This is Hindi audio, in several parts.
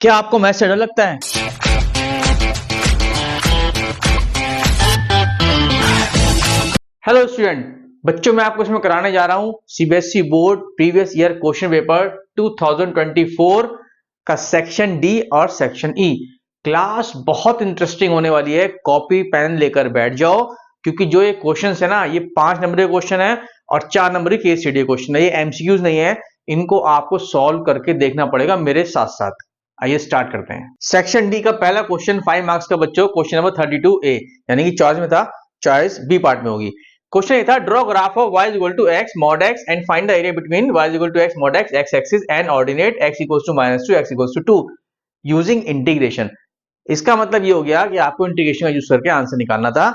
क्या आपको मैथ से डर लगता है? हेलो स्टूडेंट, बच्चों मैं आपको इसमें कराने जा रहा हूं CBSE board previous year question paper 2024 का सेक्शन डी और सेक्शन ई। क्लास बहुत इंटरेस्टिंग होने वाली है। कॉपी पेन लेकर बैठ जाओ, क्योंकि जो ये क्वेश्चन है ना, ये 5 नंबर के क्वेश्चन है और 4 नंबर की केस स्टडी क्वेश्चन है। ये एमसीक्यूज नहीं है, इनको आपको सॉल्व करके देखना पड़ेगा मेरे साथ साथ। आइए स्टार्ट करते हैं। सेक्शन डी का पहला क्वेश्चन 5 मार्क्स का बच्चों, क्वेश्चन नंबर 32A, यानी कि चॉइस में था, चॉइस बी पार्ट में होगी। क्वेश्चन ये था, draw graph of y equal to x mod x and find the area between y equal to x mod x x axis and ordinate x equal to -2 x equal to 2 using integration. इसका मतलब ये हो गया कि आपको इंटीग्रेशन का यूज करके आंसर निकालना था,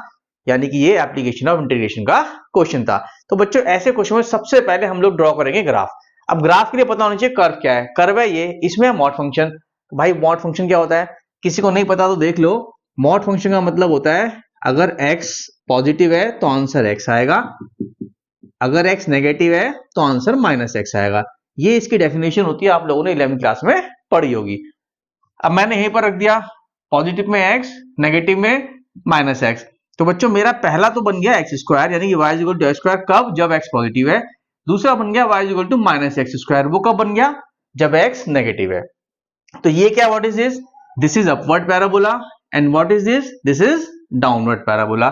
यानी कि ये एप्लीकेशन ऑफ इंटीग्रेशन का क्वेश्चन था। तो बच्चों ऐसे क्वेश्चन में सबसे पहले हम लोग ड्रॉ करेंगे ग्राफ। अब ग्राफ के लिए पता होना चाहिए कर्व क्या है। कर्व है ये, इसमें मॉड फंक्शन। भाई मॉड फंक्शन क्या होता है, किसी को नहीं पता तो देख लो। मॉड फंक्शन का मतलब होता है अगर x पॉजिटिव है तो आंसर x आएगा, अगर x नेगेटिव है तो आंसर -x आएगा। ये इसकी डेफिनेशन होती है, आप लोगों ने 11वीं क्लास में पढ़ी होगी। अब मैंने यहीं पर रख दिया पॉजिटिव में x, नेगेटिव में -x। तो बच्चों मेरा पहला तो बन गया x स्क्वायर, यानी कि y equal to x square, कब? जब x पॉजिटिव है। दूसरा बन गया y equal to -x square, वो कब बन गया? जब x नेगेटिव है। तो ये क्या, what is this? This is upward parabola and what is this? This is downward parabola.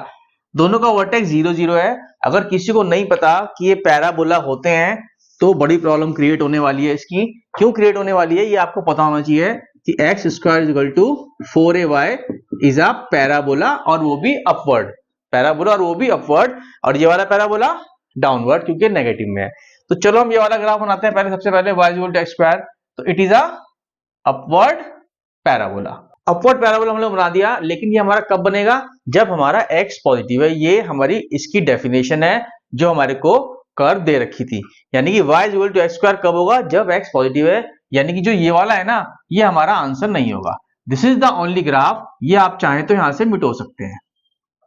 दोनों का वर्टेक्स 0 0 है। अगर किसी को नहीं पता कि ये पैराबोला होते हैं तो बड़ी प्रॉब्लम क्रिएट होने वाली है। इसकी क्यों क्रिएट होने वाली है ये आपको पता होना चाहिए कि x square is equal to 4ay is a parabola, और वो भी अपवर्ड पैराबोला, और वो भी अपवर्ड, और ये वाला पैराबोला डाउनवर्ड क्योंकि नेगेटिव में है। तो चलो हम ये वाला ग्राफ बनाते हैं। पहले सबसे पहले y equal to x square, तो it is a upward parabola. Upward parabola हम लोग बना दिया, लेकिन ये हमारा कब बनेगा? जब हमारा x पॉजिटिव है। ये हमारी इसकी डेफिनेशन है जो हमारे को कर्व दे रखी थी, यानी कि y equal to x square कब होगा? जब x पॉजिटिव है। यानी कि जो ये वाला है ना, ये हमारा आंसर नहीं होगा। This is the only graph. ये आप चाहें तो यहां से मिटो सकते हैं।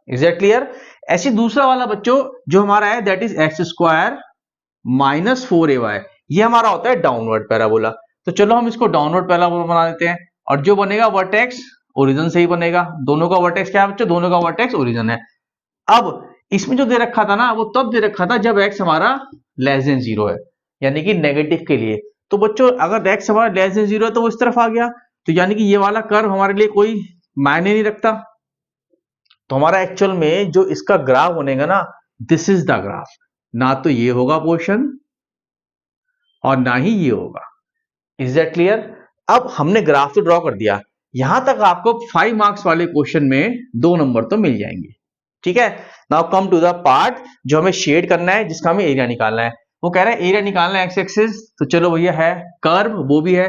Is that clear? ऐसे दूसरा वाला बच्चों जो हमारा है, that is x square -4ay, ये हमारा होता है डाउनवर्ड पैराबोला। तो चलो हम इसको डाउनवर्ड पैराबोला बना देते हैं, और जो बनेगा वर्टेक्स ओरिजिन से ही बनेगा। दोनों का वर्टेक्स क्या है बच्चों? दोनों का वर्टेक्स ओरिजिन है। अब इसमें जो दे रखा था ना, वो तब दे रखा था जब x हमारा लेस देन 0 है, यानी कि नेगेटिव के लिए। तो बच्चों अगर x हमारा लेस देन 0 है तो वो इस तरफ आ गया, तो यानी कि ये वाला कर्व हमारे लिए कोई मायने नहीं रखता। तो हमारा एक्चुअल में जो इसका ग्राफ बनेगा ना, दिस इज द ग्राफ। ना तो ये होगा पोर्शन और ना ही ये होगा। Is that clear? अब हमने ग्राफ तो ड्रॉ कर दिया। यहां तक आपको 5 मार्क्स वाले क्वेश्चन में 2 नंबर तो मिल जाएंगे। ठीक है, now come to the part जो हमें शेड करना है, जिसका हमें एरिया निकालना है। वो कह रहा है एरिया निकालना है एक्स एक्सिस, तो चलो भैया है कर्व, वो भी है।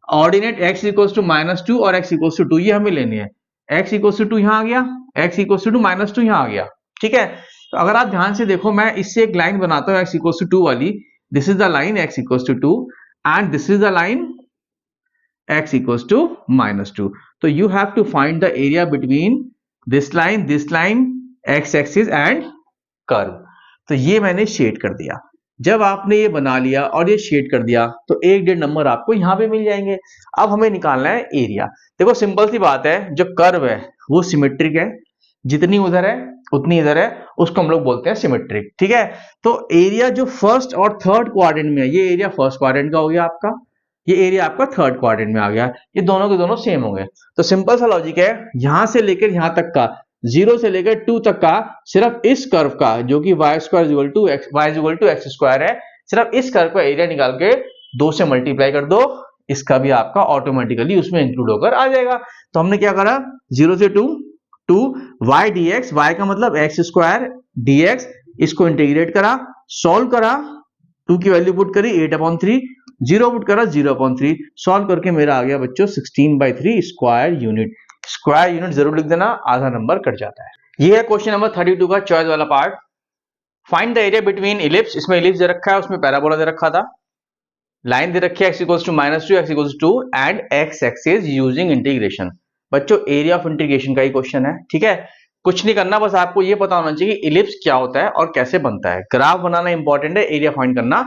ऑर्डिनेट x इक्वल्स टू -2 और x इक्वल्स टू 2, ये हमें लेनी है। x इक्वल्स टू 2 यहां आ गया, x इक्वल्स टू -2 यहां आ गया। ठीक है, तो अगर आप ध्यान से देखो, मैं इससे एक लाइन बनाता हूं x इक्वल्स टू 2 वाली। This is the line x equals to 2 and this is the line x equals to -2. So you have to find the area between this line, x axis and curve. तो ये मैंने शेड कर दिया। जब आपने ये बना लिया और ये शेड कर दिया तो 1-1.5 नंबर आपको यहां पे मिल जाएंगे। अब हमें निकालना है एरिया। देखो सिंपल सी बात है, जो कर्व है वो सिमेट्रिक है, जितनी उधर है उतनी इधर है, उसको हम लोग बोलते हैं सिमेट्रिक। ठीक है, तो एरिया जो फर्स्ट और थर्ड क्वाड्रेंट में है, ये एरिया फर्स्ट क्वाड्रेंट का हो गया आपका, ये एरिया आपका थर्ड क्वाड्रेंट में आ गया। ये दोनों के दोनों सेम होंगे। तो सिंपल सा लॉजिक है, यहां से लेकर यहां तक का, 0 से लेकर 2 तक का, सिर्फ इस कर्व का जो कि y square equal to x square है, सिर्फ इस कर्व का एरिया निकाल के 2 से मल्टीप्लाई कर दो, इसका भी आपका ऑटोमेटिकली उसमें इंक्लूड होकर आ जाएगा। तो हमने क्या करा, 0 से 2 y dx, y का मतलब x स्क्वायर dx, इसको इंटीग्रेट करा, सॉल्व करा, 2 की वैल्यू पुट करी 8/3, 0 पुट करा 0/3, सॉल्व करके मेरा आ गया बच्चों 16/3 स्क्वायर यूनिट। स्क्वायर यूनिट जरूर लिख देना, आधा नंबर कट जाता है। ये है क्वेश्चन नंबर 32 का चॉइस वाला part. Find the area between ellipse, इसमें इलिप्स दे रखा है, उसमें पैराबोला दे रखा था, लाइन दे रखी है x equals to -2 x equals to 2 and x axis using integration. बच्चों एरिया ऑफ इंटीग्रेशन का ही क्वेश्चन है। ठीक है, कुछ नहीं करना, बस आपको ये पता होना चाहिए कि इलिप्स क्या होता है और कैसे बनता है। ग्राफ बनाना इंपॉर्टेंट है, एरिया फाइंड करना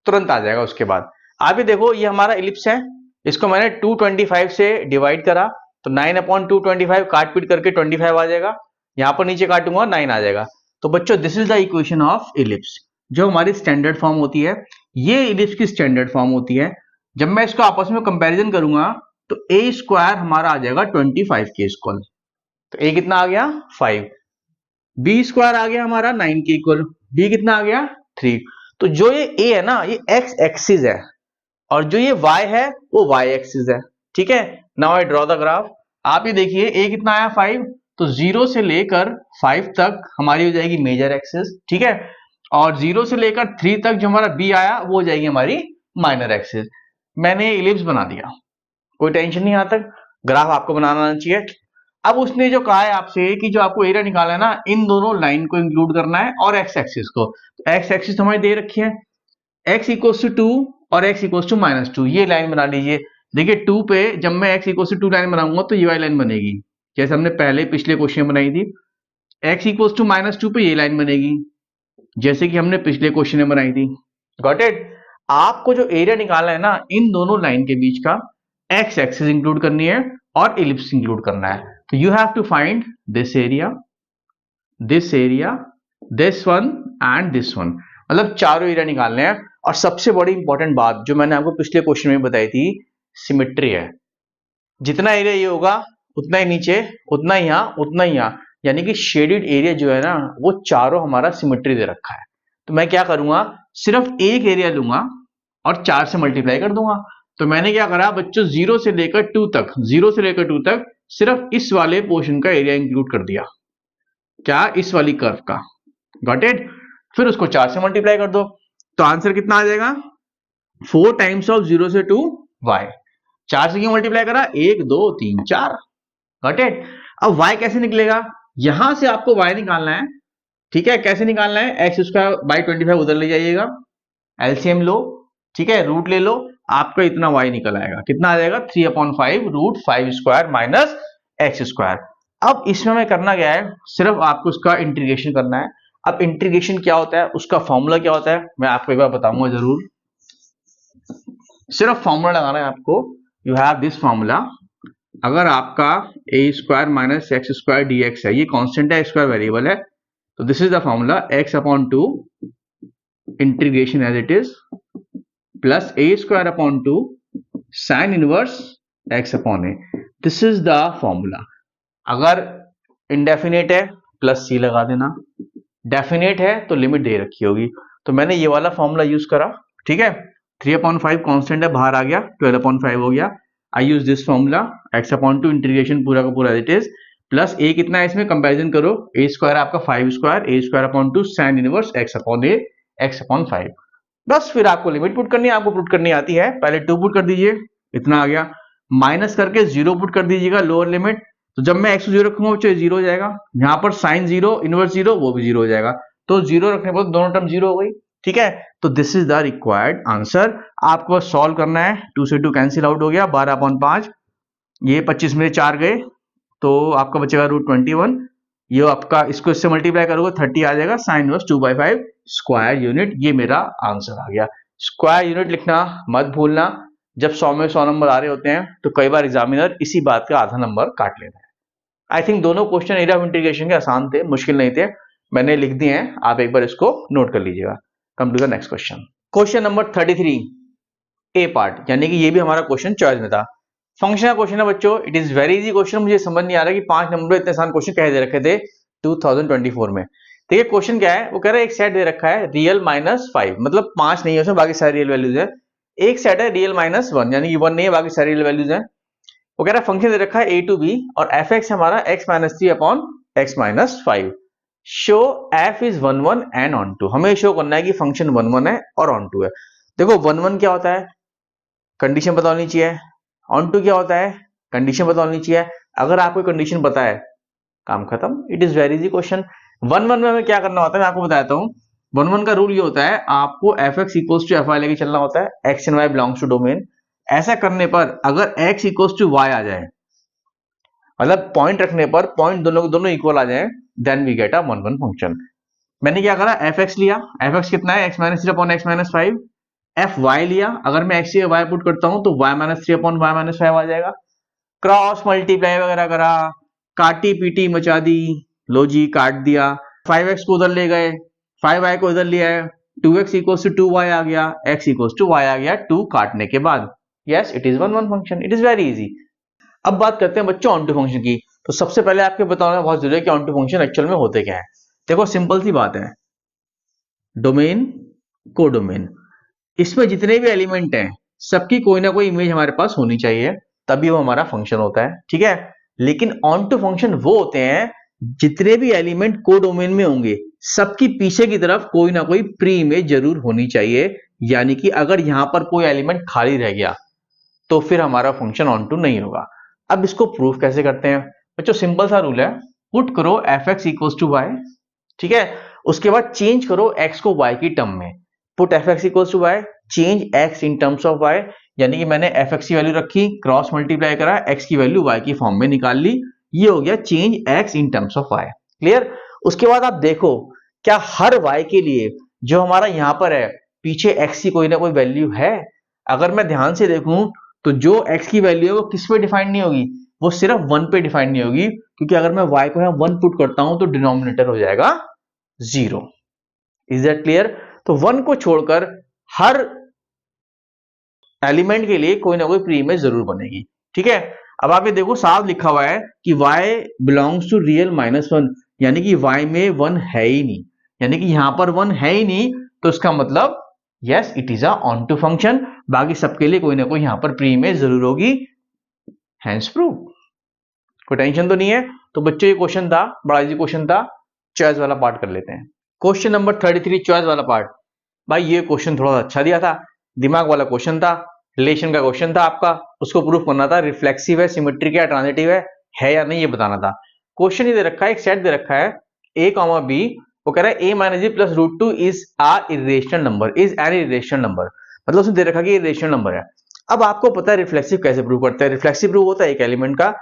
तुरंत आ जाएगा उसके बाद। आप ये देखो, ये हमारा इलिप्स है, इसको मैंने 225 से डिवाइड करा तो 9/225 काट पीट करके 25 आ जाएगा, यहां पर नीचे काटूंगा 9 आ जाएगा। तो बच्चों this is the equation of ellipse, जो हमारी स्टैंडर्ड फॉर्म होती है, ये इलिप्स की स्टैंडर्ड फॉर्म होती है। जब मैं इसको आपस में कंपैरिजन करूंगा तो a स्क्वायर हमारा आ जाएगा 25 के इक्वल, तो a कितना आ गया 5, b स्क्वायर आ गया हमारा 9 के इक्वल, b कितना आ गया 3। तो जो ये a है ना ये x एक्सिस है और जो ये y है वो y एक्सिस है, ठीक है। Now I draw the graph. आप ये देखिए a कितना आया 5, तो 0 से लेकर 5 तक हमारी हो जाएगी मेजर एक्सिस, ठीक है, और 0 से लेकर 3 तक जो हमारा b आया वो हो जाएगी हमारी माइनर एक्सिस। मैंने इलिप्स बना दिया, कोई टेंशन नहीं, यहां तक ग्राफ आपको बनाना आना चाहिए। अब उसने जो कहा है आपसे कि जो आपको एरिया निकालना है ना, इन दोनों लाइन को इंक्लूड करना है और एक्स एक्सिस को। तो एक्स एक्सिस हमारी दे रखी है, x इक्वल्स टू 2 और x इक्वल्स टू -2, ये लाइन बना लीजिए। देखिए 2 पे जब मैं x इक्वल्स टू 2 लाइन बनाऊंगा तो ये वाली लाइन बनेगी, जैसे हमने पहले पिछले क्वेश्चन में बनाई थी। x इक्वल्स टू -2 पे ये लाइन बनेगी, जैसे कि हमने पिछले क्वेश्चन में बनाई थी। Got it. आपको जो एरिया निकालना है ना इन दोनों लाइन के बीच का, x एक्सिस इंक्लूड करनी है और इलिप्स इंक्लूड करना है। तो you have to find this area, this one and this one, मतलब चारों एरिया निकालने हैं। और सबसे बड़ी इंपॉर्टेंट बात जो मैंने आपको पिछले क्वेश्चन में बताई थी, सिमेट्री है। जितना एरिया ये होगा उतना ही नीचे, उतना ही यहां, उतना ही यहां, यानी कि शेडेड एरिया जो है ना वो चारों हमारा सिमेट्री दे रखा है। तो मैं क्या करूंगा, सिर्फ एक एरिया लूंगा और 4 से मल्टीप्लाई कर दूंगा। तो मैंने क्या करा बच्चों, 0 से लेकर 2 तक, 0 से लेकर 2 तक सिर्फ इस वाले पोर्शन का एरिया इंक्लूड कर दिया, क्या इस वाली कर्व का। Got it. फिर उसको 4 से मल्टीप्लाई कर दो, तो आंसर कितना आ जाएगा 4 टाइम्स ऑफ 0 से 2 y। 4 से क्यों मल्टीप्लाई करा, 1 2 3 4। Got it. अब y कैसे निकलेगा, यहां से आपको y निकालना है, ठीक है। कैसे निकालना है, एक्स स्क्वायर बाई 25 उधर ले जाइएगा, एलसीएम लो, ठीक है, रूट ले लो, आपका इतना y निकल आएगा। कितना आ जाएगा 3/5 root 5 square minus x square. अब इसमें मैं करना क्या है, सिर्फ आपको उसका इंटीग्रेशन करना है। अब इंटीग्रेशन क्या होता है, उसका फॉर्मूला क्या होता है, मैं आपको एक बार बताऊंगा जरूर। सिर्फ फॉर्मूला लगाना है आपको, यू हैव दिस फॉर्मूला। अगर आपका a square minus x square d x है, ये कांस्टेंट है, स्क्वायर वेरिएबल है, तो this is the formula x/2 integration as it is plus a square upon 2 sine inverse x/a। This is the formula. अगर इंडेफिनेट है प्लस c लगा देना, डेफिनेट है तो लिमिट दे रखी होगी। तो मैंने ये वाला फॉर्मूला यूज करा, ठीक है। 3/5 कांस्टेंट है, बाहर आ गया, 12/5 हो गया। I use this formula, x/2 integration पूरा का पूरा as it is plus a कितना है, इसमें कंपैरिजन करो, a स्क्वायर आपका 5 square, a square upon 2 sine inverse x/a x/5। बस फिर आपको लिमिट पुट करनी है, आपको पुट करनी आती है। पहले 2 पुट कर दीजिए, इतना आ गया, माइनस करके 0 पुट कर दीजिएगा लोअर लिमिट। तो जब मैं x को 0 रखूंगा वो 0 हो जाएगा, यहां पर साइन 0 इनवर्स 0 वो भी 0 हो जाएगा, तो 0 रखने पर दोनों टर्म 0 हो गई, ठीक है। तो this is the required answer. आपको सॉल्व करना है, 2 से 2 कैंसिल आउट हो गया, 12/5, ये 25 में 4 गए तो आपका बचेगा √21। ये आपका इसको इससे मल्टीप्लाई करोगे 30 आ जाएगा, साइन इनवर्स 2/5 स्क्वायर यूनिट। ये मेरा आंसर आ गया। स्क्वायर यूनिट लिखना मत भूलना, जब 100 में 100 नंबर आ रहे होते हैं तो कई बार एग्जामिनर इसी बात का आधा नंबर काट लेता है। आई थिंक दोनों क्वेश्चन एरिया ऑफ इंटीग्रेशन के आसान थे, मुश्किल नहीं थे, मैंने लिख दिए हैं, आप एक बार इसको नोट कर लीजिएगा। Come to the next question, question number 33 a part, यानी कि ये भी हमारा क्वेश्चन चॉइस में था। फंक्शन का क्वेश्चन है बच्चों, it is very easy question. मुझे समझ नहीं आ रहा कि 5 नंबर इतने आसान क्वेश्चन कह दे रखे थे 2024 में। देखिए क्वेश्चन क्या है, वो कह रहा है एक सेट दे रखा है रियल -5, मतलब 5 नहीं है उसमें, बाकी सारी रियल वैल्यूज है। एक सेट है रियल -1, यानी कि 1 नहीं है, बाकी सारी रियल वैल्यूज है। वो कह रहा है फंक्शन दे रखा है a to b और f(x) हमारा x-3/x-5। Show f is 1 1 and on 2। हमें शो करना है कि फंक्शन 1 1 है और ऑन 2 है। देखो 1 1 क्या होता है, कंडीशन पता होनी चाहिए। ऑन 2 क्या होता है, कंडीशन पता होनी चाहिए। अगर आपको कंडीशन पता है, काम खत्म। It is very easy question. 1 1 में हमें क्या करना होता है, मैं आपको बताता हूँ। 1 1 का रूल ये होता है, आपको f(x) इक्वल्स टू fy लेके चलना होता है। x and y belongs to domain. ऐसा करने पर अगर x इक्वल्स टू y आ जाए, मतलब पॉइंट रखने पर पॉइंट दोनों इक्वल आ जाए, then we get a 1 1 function. मैंने क्या करा, f(x) लिया, f(x) कितना है, x-3/x-5, एफ वाई लिया, अगर मैं एक्स वाई पुट करता हूं तो Y minus three upon Y minus five आ जाएगा। क्रॉस मल्टीप्लाई वगैरह करा, काटी पीटी मचा दी, लो जी काट दिया, 5x को उधर ले गए, 5y को इधर लिया है, 2x इक्वल्स टू 2y आ गया, x इक्वल्स टू y आ गया 2 काटने के बाद। Yes it is one function, it is very easy. अब बात करते हैं बच्चों ऑन टू फंक्शन की। तो सबसे पहले आपको बताना बहुत जरूरी है कि ऑन टू फंक्शन एक्चुअल में होते क्या है। देखो सिंपल सी बात है, डोमेन कोडोमेन, इसमें जितने भी एलिमेंट हैं सबकी कोई ना कोई इमेज हमारे पास होनी चाहिए, तभी वो हमारा फंक्शन होता है, ठीक है। लेकिन ऑन टू फंक्शन वो होते हैं जितने भी एलिमेंट कोडोमेन में होंगे सबकी पीछे की तरफ कोई ना कोई प्री इमेज जरूर होनी चाहिए, यानी कि अगर यहां पर कोई एलिमेंट खाली रह गया तो फिर हमारा फंक्शन ऑन टू नहीं होगा। अब इसको प्रूफ कैसे करते हैं बच्चों, सिंपल सा रूल है, पुट करो f x equals to y, ठीक है, उसके बाद चेंज करो x को y की टर्म में, put f x equals to y, change x in terms of y, यानी कि मैंने एफ एक्स की वैल्यू रखी, क्रॉस मल्टीप्लाई करा, x की वैल्यू y की फॉर्म में निकाल ली, ये हो गया change x in terms of y। Clear. उसके बाद आप देखो क्या हर y के लिए जो हमारा यहां पर है पीछे x की कोई ना कोई वैल्यू है। अगर मैं ध्यान से देखूं तो जो x की वैल्यू है वो किस पे डिफाइंड नहीं होगी, वो सिर्फ 1 पे डिफाइंड नहीं होगी, क्योंकि अगर मैं y को यहां 1 पुट करता हूं तो डिनोमिनेटर हो जाएगा 0। Is that clear. तो 1 को छोड़कर हर एलिमेंट के लिए कोई ना कोई प्री इमेज जरूर बनेगी, ठीक है। अब आप ये देखो साफ लिखा हुआ है कि y बिलोंग्स टू रियल -1, यानी कि y में 1 है ही नहीं, यानी कि यहां पर 1 है ही नहीं, तो इसका मतलब yes it is a onto function, बाकी सबके लिए कोई ना कोई यहां पर प्री इमेज जरूर होगी, हैंस प्रूव। कोई टेंशन तो नहीं है। तो बच्चों ये क्वेश्चन था, बड़ा इजी क्वेश्चन था। चॉइस वाला पार्ट कर लेते हैं। क्वेश्चन नंबर 33 चॉइस वाला पार्ट। भाई ये क्वेश्चन थोड़ा अच्छा दिया था, दिमाग वाला क्वेश्चन था, रिलेशन का क्वेश्चन था आपका, उसको प्रूफ करना था रिफ्लेक्सिव है, सिमेट्रिक है, ट्रांजिटिव है या नहीं ये बताना था। क्वेश्चन ये दे रखा है, एक सेट दे रखा है a कॉमा b, वो कह रहा है a minus b plus root two is a irrational number, is an irrational number, मतलब उसने दे रखा कि इरेशनल नंबर है। अब आपको पता है रिफ्लेक्सिव कैसे प्रूव करते हैं, रिफ्लेक्सिव प्रूव होता है एक एलिमेंट का,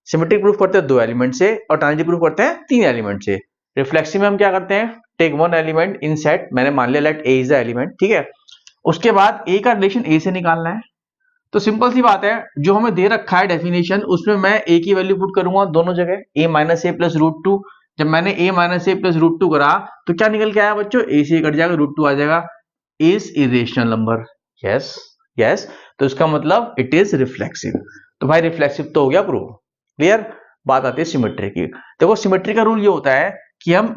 सिमेट्रिक प्रूफ करते हैं 2 एलिमेंट से, और ट्रांजिटिव प्रूफ करते हैं 3 एलिमेंट से। रिफ्लेक्सिव में हम क्या करते हैं, take one element in set, मैंने मान लिया let a is the element, ठीक है। उसके बाद ए का रिलेशन ए से निकालना है। तो सिंपल सी बात है, जो हमें दे रखा है डेफिनेशन उसमें मैं ए की वैल्यू पुट करूंगा दोनों जगह, ए minus A plus root to. जब मैंने ए minus A plus root to करा तो क्या निकल के आया बच्चों, ए से कट जाएगा, रूट टू आ जाएगा, is irrational number. Yes yes, तो इसका मतलब इट इज रिफ्लेक्सिव। तो भाई रिफ्लेक्सिव तो हो गया प्रूव। क्लियर। बात आती है सिमेट्री की। देखो सिमेट्री का रूल ये होता है कि हम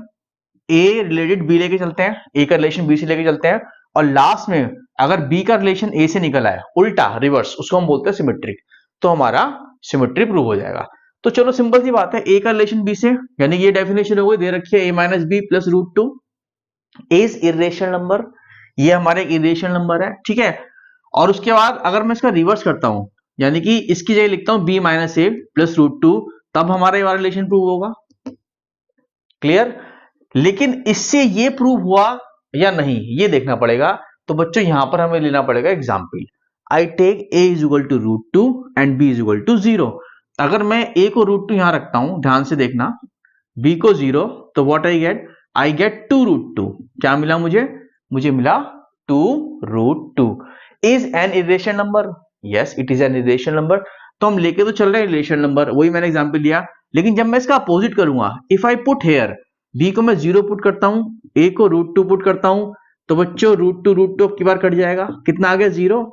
ए रिलेटेड बी लेके चलते हैं, ए का रिलेशन बी से लेके चलते हैं, और लास्ट में अगर बी का रिलेशन ए से निकल आए उल्टा रिवर्स, उसको हम बोलते हैं सिमेट्रिक, तो हमारा सिमेट्री प्रूव हो जाएगा। तो चलो सिंपल सी बात है, ए का रिलेशन बी से, यानी कि ये डेफिनेशन हो गई, दे रखी है A minus B plus root two is irrational number, ये हमारे इरेशनल नंबर है, ठीक है। और उसके बाद अगर मैं इसका रिवर्स करता हूं, यानी कि इसकी जगह लिखता हूं B minus A plus root to, तब हमारा ये वाला रिलेशन प्रूव होगा। क्लियर। लेकिन इससे ये प्रूव हुआ या नहीं ये देखना पड़ेगा। तो बच्चों यहां पर हमें लेना पड़ेगा example, I take a is equal to root two and b is equal to 0। अगर मैं ए को रूट टू यहां रखता हूं, ध्यान से देखना, बी को 0, तो what I get 2 root two. क्या मिला मुझे, मुझे मिला 2 root two. Is an irrational number, yes it is an irrational number. तो हम लेके तो चल रहे हैं इरेशनल नंबर, वही मैंने एग्जाम्पल लिया। लेकिन जब मैं इसका अपोजिट करूंगा, if I put here b को मैं 0 पुट करता हूं, ए को रूट टू पुट करता हूं, तो बच्चों रूट टू की बार कट जाएगा, कितना आ गया 0।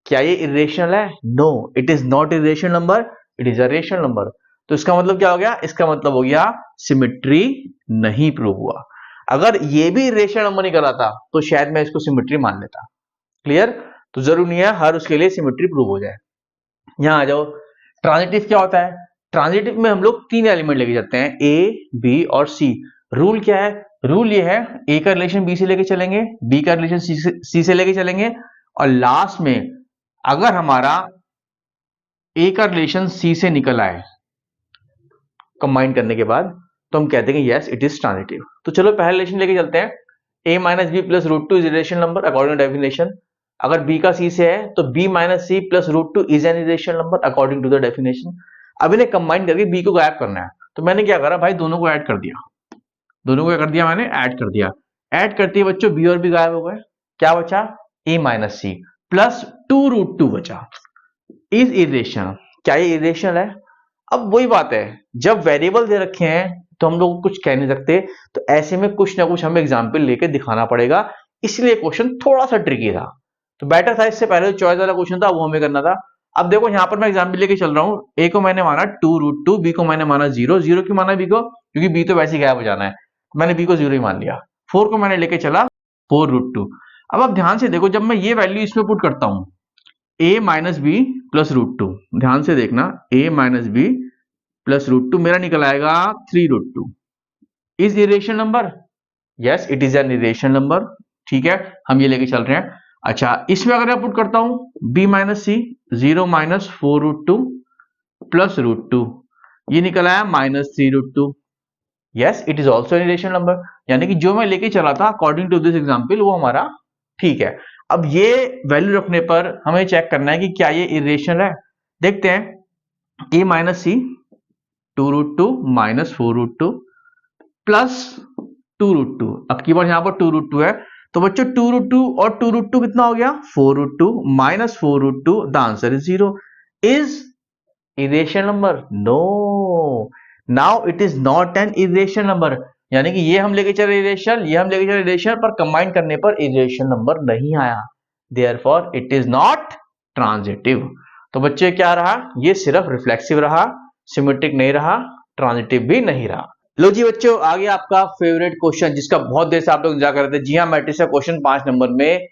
क्या ये इरेशनल है, no it is not irrational number, it is a rational number. तो इसका मतलब क्या हो गया, इसका मतलब हो गया सिमेट्री नहीं प्रूव हुआ। अगर ये भी इरेशनल नंबर नहीं करा था तो शायद मैं इसको सिमेट्री मान लेता। क्लियर। तो जरूरी नहीं है हर उसके लिए सिमेट्री प्रूव हो जाए। यहां आ जाओ, ट्रांजिटिव क्या होता है, ट्रांजिटिव में हम लोग 3 एलिमेंट लेके जाते हैं, ए बी और सी। रूल क्या है, रूल ये है ए का रिलेशन बी से लेके चलेंगे, बी का रिलेशन सी से लेके चलेंगे, और लास्ट में अगर हमारा ए का रिलेशन सी से निकल आए कंबाइन करने के बाद, तो हम कहते हैं यस इट इज ट्रांजिटिव। तो चलो पहला रिलेशन लेके चलते हैं, A minus B plus root two is irrational number according to definition. अगर बी का सी से है तो B minus C plus root two is an irrational number according to the definition. अब इन्हें कंबाइन करके बी को गायब करना है, तो मैंने क्या करा भाई, दोनों को ऐड कर दिया, दोनों को क्या कर दिया मैंने, ऐड कर दिया। ऐड करते ही बच्चों बी और बी गायब हो गए, क्या बचा, a माइनस सी प्लस 2√2 बचा। इज इरेशनल, क्या ये इरेशनल है? अब वही बात है, जब वेरिएबल दे रखे हैं तो हम लोग कुछ कह नहीं सकते, तो ऐसे में कुछ ना कुछ हमें एग्जाम्पल लेके दिखाना पड़ेगा, इसलिए क्वेश्चन थोड़ा सा ट्रिकी था। तो बेटर था इससे पहले जो चॉइस वाला क्वेश्चन था वो हमें करना था। अब देखो यहाँ पर मैं एग्जाम्पल लेके चल रहा हूँ, ए को मैंने माना 2√2, बी को मैंने माना 0, 0 क्यों माना बी को, क्योंकि बी तो वैसे ही गायब हो जाना है, मैंने बी को 0 ही मान लिया। 4 को मैंने लेके चला 4√2। अब आप ध्यान से देखो, जब मैं ये वैल्यू इसमें पुट करता हूं a माइनस बी प्लस √2, ध्यान से देखना, a माइनस बी प्लस √2 मेरा निकल आएगा 3√2। Is irrational number? Yes it is an irrational number. ठीक है, हम ये लेके चल रहे हैं। अच्छा, इसमें अगर मैं पुट करता हूं b माइनस सी 0 माइनस 4√2 प्लस √2, ये निकल आया minus 3√2। Yes it is also an irrational number, यानी कि जो मैं लेके चला था अकॉर्डिंग टू दिस एग्जाम्पल वो हमारा ठीक है। अब ये वैल्यू रखने पर हमें चेक करना है कि क्या ये इरेशनल है। देखते हैं, a minus c 2√2 minus 4√2 plus 2√2, अब की बार यहां पर 2√2 है, तो बच्चों 2√2 और 2√2 कितना हो गया, 4√2 minus 4√2, the answer is 0। Is irrational number? No, now it is not an irrational number, यानी कि ये हम लेके चले इरेशनल, ये हम लेके चले इरेशनल, पर कंबाइन करने पर इरेशनल नंबर नहीं आया, therefore it is not transitive. तो बच्चे क्या रहा, ये सिर्फ रिफ्लेक्सिव रहा, सिमेट्रिक नहीं रहा, ट्रांजिटिव भी नहीं रहा। लो जी बच्चों, आ गया आपका फेवरेट क्वेश्चन जिसका बहुत देर से आप लोग इंतजार कर रहे थे। जी हाँ, मैट्रिक्स का क्वेश्चन 5 नंबर में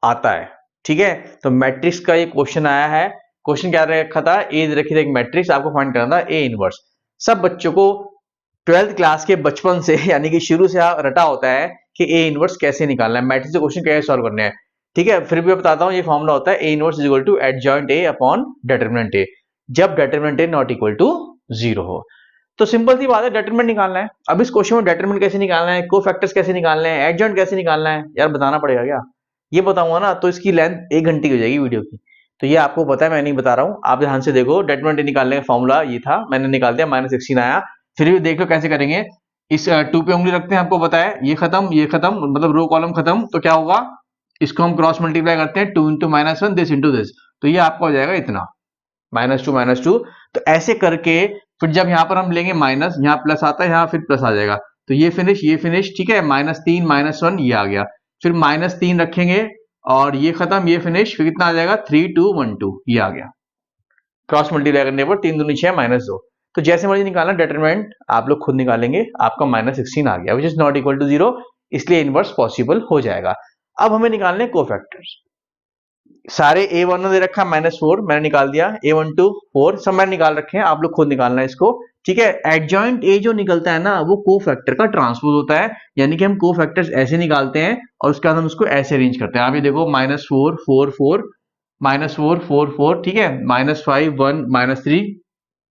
आता है। ठीक है, तो मैट्रिक्स का ये क्वेश्चन आया है। क्वेश्चन क्या रखा था, ए रखी थी एक मैट्रिक्स, आपको फाइंड करना था ए इनवर्स। सब बच्चों को 12th क्लास के बचपन से यानी कि शुरू से रटा होता है कि ए इनवर्स कैसे निकालना है, मैट्रिक्स के क्वेश्चन कैसे सॉल्व करने हैं। ठीक है, फिर भी मैं बताता हूँ, ये फॉर्मूला होता है A inverse is equal to adjoint A upon determinant A, जब determinant A not equal to 0 हो। तो सिंपल सी बात है, डिटरमिनेंट निकालना है। अब इस क्वेश्चन में डिटरमिनेंट कैसे निकालना है, कोफैक्टर्स कैसे निकालना है, एडजॉइंट कैसे निकालना है, यार बताना पड़ेगा क्या? ये बताऊंगा ना तो इसकी लेंथ 1 घंटे की हो जाएगी वीडियो की, तो ये आपको पता है, मैं नहीं बता रहा हूँ। आप ध्यान से देखो, डिटरमिनेंट निकालने का फॉर्मूला ये था, मैंने निकाल दिया, -16 आया। फिर भी देख लो कैसे करेंगे। इस 2 पे उंगली रखते हैं, आपको पता है, ये खत्म, मतलब रो कॉलम खत्म, तो क्या होगा, इसको हम क्रॉस मल्टीप्लाई करते हैं, 2 इंटू -1 दिस इंटू दिस, तो ये आपका हो जाएगा इतना, -2 तो ऐसे करके फिर जब यहाँ पर हम लेंगे माइनस, यहाँ प्लस आता है, यहाँ फिर प्लस आ जाएगा, तो ये फिनिश, ठीक है, -3 -1 ये आ गया, फिर -3 रखेंगे और ये खत्म, ये फिनिश, फिर कितना आ जाएगा 3 2 1 2 ये आ गया। क्रॉस मल्टीप्लाई करने पर 3 दूनी 6 -2, तो जैसे मर्जी निकालना डिटरमिनेंट आप लोग खुद निकालेंगे, आपका -16 आ गया, which is not equal to 0, इसलिए इनवर्स पॉसिबल हो जाएगा। अब हमें निकालने कोफैक्टर्स, सारे a1 दे रखा -4, मैंने निकाल दिया, a12 4 सब मैंने निकाल रखे हैं, आप लोग खुद निकालना है इसको। ठीक है, एडजॉइंट a जो निकलता है ना वो कोफैक्टर का ट्रांसपोज होता है, यानी कि हम कोफैक्टर्स ऐसे निकालते हैं और उसके बाद हम उसको ऐसे अरेंज करते हैं। आप ये देखो, -4 4 4 -4 4 4, ठीक है, -5 1 -3,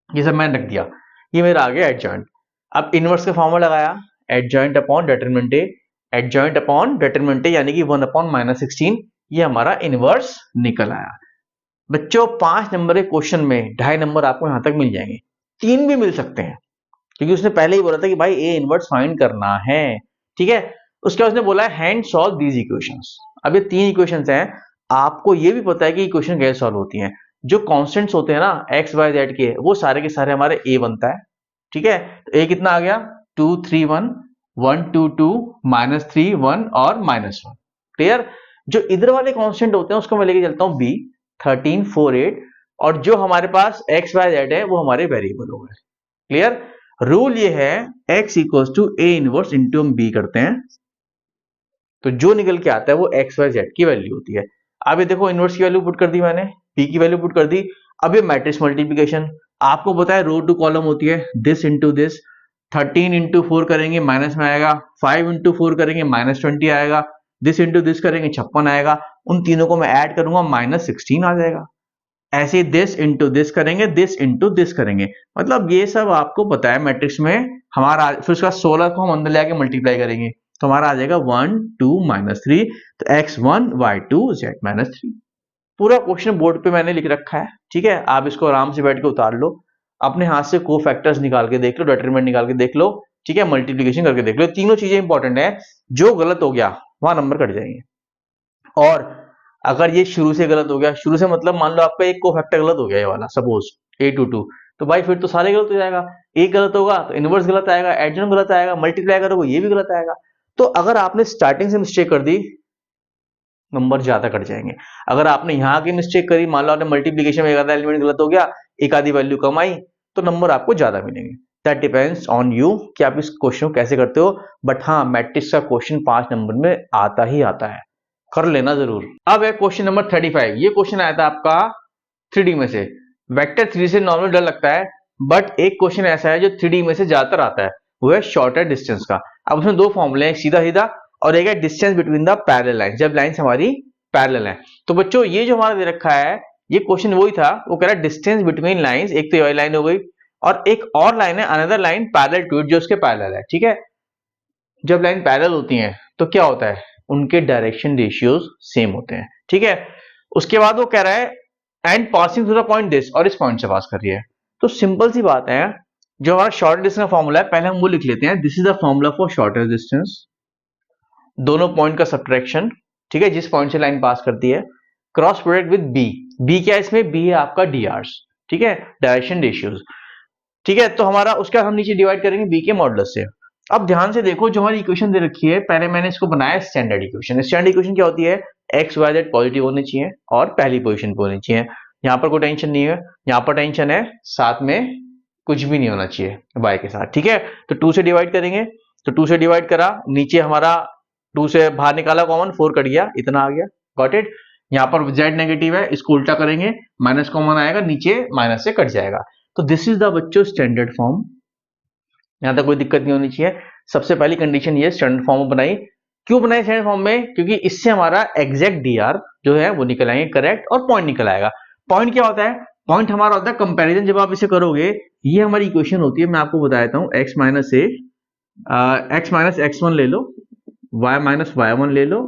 ये सब मैंने रख दिया, ये मेरा आ गया एडजॉइंट। अब इनवर्स का फॉर्मूला लगाया, एडजॉइंट अपॉन डिटरमिनेंट ए, एडजॉइंट अपॉन डिटरमिनेंट ए यानी कि 1 अपॉन -16, ये हमारा इनवर्स निकल आया। बच्चों 5 नंबर के क्वेश्चन में 2.5 नंबर आपको यहां तक मिल जाएंगे, 3 भी मिल सकते हैं, क्योंकि उसने पहले ही बोला था कि भाई ए इनवर्स फाइंड करना है। ठीक है, उसके बाद उसने बोला है हैंड सॉल्व दीज इक्वेशंस। अब ये 3 इक्वेशंस हैं, आपको ये भी पता है कि इक्वेशन कैसे सॉल्व होती हैं। जो कॉन्स्टेंट्स होते हैं ना एक्स वाई जेड के, वो सारे के सारे हमारे ए बनता है। ठीक है, तो ए कितना आ गया, 2 3 1 1 2 2 -3 1 और -1। क्लियर, जो इधर वाले कांस्टेंट होते हैं उसको मैं लेके चलता हूं बी 13 4 8, और जो हमारे पास एक्स वाई जेड है वो हमारे वेरिएबल हो गए। क्लियर, रूल ये है x equals to a inverse into हम बी करते हैं, तो जो निकल के आता है वो एक्स वाई जेड की वैल्यू होती है। अब ये देखो, इनवर्स की वैल्यू पुट कर दी मैंने, p की वैल्यू पुट कर दी। अब ये मैट्रिक्स मल्टीप्लिकेशन, आपको पता है रो टू कॉलम होती है, दिस इंटू दिस, 13 इंटू 4 करेंगे माइनस में आएगा, 5 इंटू 4 करेंगे -20 आएगा, दिस इंटू दिस करेंगे 56 आएगा, उन तीनों को मैं ऐड करूंगा -16 आ जाएगा। ऐसे दिस इंटू दिस करेंगे, दिस इंटू दिस करेंगे, मतलब ये सब आपको पता है मैट्रिक्स में हमारा। फिर उसका 16 को हम अंदर ले आके मल्टीप्लाई करेंगे, तो हमारा आ जाएगा 1 2 -3, तो x1 y2 z -3। पूरा क्वेश्चन बोर्ड पे मैंने लिख रखा है। ठीक है, आप इसको आराम से बैठ के उतार लो, अपने हाथ से कोफैक्टर्स निकाल के देख लो, डिटरमिनेंट निकाल के देख लो, ठीक है, मल्टीप्लिकेशन करके देख लो, तीनों चीजें इंपॉर्टेंट है। जो गलत हो गया वहां नंबर कट जाएंगे। और अगर ये शुरू से गलत हो गया, शुरू से मतलब मान लो आपका एक कोफैक्टर गलत हो गया ये वाला, सपोज A22, तो भाई फिर तो सारे गलत हो जाएगा। एक गलत होगा तो इनवर्स गलत आएगा, एडिशन गलत आएगा, मल्टीप्लाई करोगे ये भी गलत आएगा। तो अगर आपने स्टार्टिंग से मिस्टेक कर दी, नंबर ज्यादा कट जाएंगे। अगर आपने यहाँ की मिस्टेक करी, मान लो आपने मल्टीप्लीकेशन में एक आधा एलिमेंट गलत हो गया, एक आधी वैल्यू कम आई, तो नंबर आपको ज्यादा मिलेंगे। दैट डिपेंड्स ऑन यू कि आप इस क्वेश्चन को कैसे करते हो। बट हाँ, मैट्रिक्स का क्वेश्चन 5 नंबर में आता ही आता है, कर लेना जरूर। अब है क्वेश्चन नंबर 35। ये क्वेश्चन आया था आपका 3D में से। वेक्टर 3 से नॉर्मल डर लगता है, बट एक क्वेश्चन ऐसा है जो 3D में से ज्यादातर आता है, वो है शॉर्टर डिस्टेंस का। अब उसमें दो फॉर्मूले हैं, सीधा सीधा, और एक है distance between the parallel line, जब लाइंस हमारी पैरेलल है। तो बच्चों ये जो हमारा दे रखा है, ये क्वेश्चन वही था, वो कह रहा है डिस्टेंस बिटवीन लाइंस, एक तो ये लाइन हो गई और एक और लाइन है another line parallel to it, जो उसके पैरेलल है। ठीक है, जब लाइन पैरेलल होती है तो क्या होता है, उनके डायरेक्शन रेशियोज सेम होते हैं। ठीक है, उसके बाद वो कह रहा है and passing through the point this, और इस पॉइंट से पास कर रही है। तो सिंपल सी बात है, जो हमारा शॉर्ट डिस्टेंस का फॉर्मूला है, पहले हम वो लिख लेते हैं। This is the formula for shortest distance, दोनों पॉइंट का सब्ट्रैक्शन, ठीक है, जिस पॉइंट से लाइन पास करती है, cross product with b. B क्या है इसमें, बी है आपका डीआर, ठीक है, डायरेक्शन रेशियोज। ठीक है, तो हमारा उसका हम नीचे डिवाइड करेंगे बी के मॉडुलस से। अब ध्यान से देखो, जो हमारी इक्वेशन दे रखी है, पहले मैंने इसको बनाया स्टैंडर्ड इक्वेशन। स्टैंडर्ड इक्वेशन क्या होती है, एक्स वाई जेड पॉजिटिव होने चाहिए और पहली पोजीशन पे होनी चाहिए। यहाँ पर कोई टेंशन नहीं है, यहाँ पर टेंशन है, साथ में कुछ भी नहीं होना चाहिए y के साथ। ठीक है, तो 2 से डिवाइड करेंगे, तो 2 से डिवाइड करा, नीचे हमारा 2 से बाहर निकाला कॉमन, 4 कट गया, इतना आ गया। Got it. यहाँ पर z नेगेटिव है, इसको उल्टा करेंगे, माइनस कॉमन आएगा, नीचे माइनस से कट जाएगा। तो दिस इज द बच्चों स्टैंडर्ड फॉर्म। यहाँ तक कोई दिक्कत नहीं होनी चाहिए। सबसे पहली कंडीशन ये स्टैंडर्ड फॉर्म बनाई। क्यों बनाई स्टैंडर्ड फॉर्म में, क्योंकि इससे हमारा एग्जैक्ट डीआर जो है वो निकल आएंगे करेक्ट, और पॉइंट निकल आएगा। पॉइंट क्या होता है, पॉइंट हमारा होता है कंपैरिजन। जब आप इसे करोगे, ये हमारी इक्वेशन होती है, मैं आपको बता देता हूँ, x माइनस x1 ले लो, y माइनस y1 ले लो,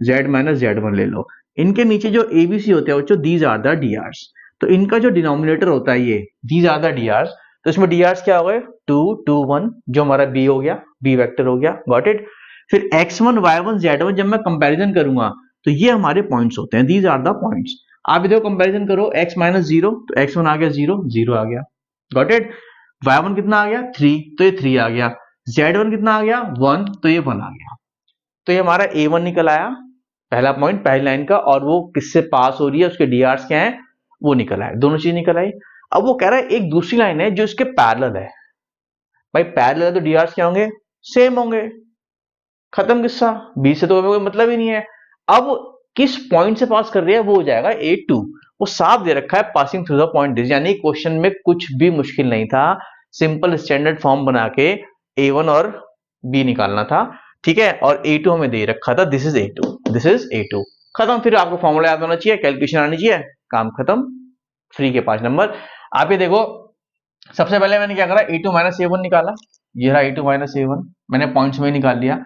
z माइनस z1 ले लो। इनके नीचे जो ABC होते हैं बच्चों, दीज आर द डीआर्स। तो इनका जो डिनोमिनेटर होता है ये दीज आर द डीआर्स, तो इसमें डीआर्स क्या हो गए, 2 2 1, जो हमारा b हो गया, b वेक्टर हो गया। Got it. फिर x1 y1 z1 जब मैं कंपैरिजन करूंगा, तो ये हमारे पॉइंट्स होते हैं, दीज आर द पॉइंट्स। आप इधर कंपैरिजन करो, x माइनस 0, तो x1 आ गया 0, 0 आ गया। Got it. y1 कितना आ गया 3, तो ये 3 आ गया। z1 कितना आ गया 1, तो ये 1 आ गया। तो ये हमारा a1 निकल आया, पहला पॉइंट पहली लाइन का, और वो किससे पास हो रही है, उसके डीआर्स क्या है, वो निकल आए, दोनों चीज निकल आई। अब वो कह रहा है एक दूसरी लाइन है जो इसके पैरेलल है। भाई पैरेलल है तो डीआर्स क्या होंगे, सेम होंगे, खत्म किस्सा, बी से तो कोई मतलब ही नहीं है। अब किस पॉइंट से पास कर रही है, वो हो जाएगा A2। वो साफ दे रखा है, passing through the point this, यानी क्वेश्चन में कुछ भी मुश्किल नहीं था, सिंपल स्टैंडर्ड फॉर्म बना के A1 और B निकालना था। ठीक है, और A2 हमें दे रखा था, this is A2, this is A2, खत्म। फिर आपको फॉर्मूला याद होना चाहिए, कैलकुलेशन आनी चाहिए, काम खत्म, फ्री के 5 नंबर। आप ये देखो, सबसे पहले मैंने क्या करा, A2 माइनस A1 निकाला, ये रहा A2 माइनस A1, मैंने पॉइंट्स में निकाल लिया।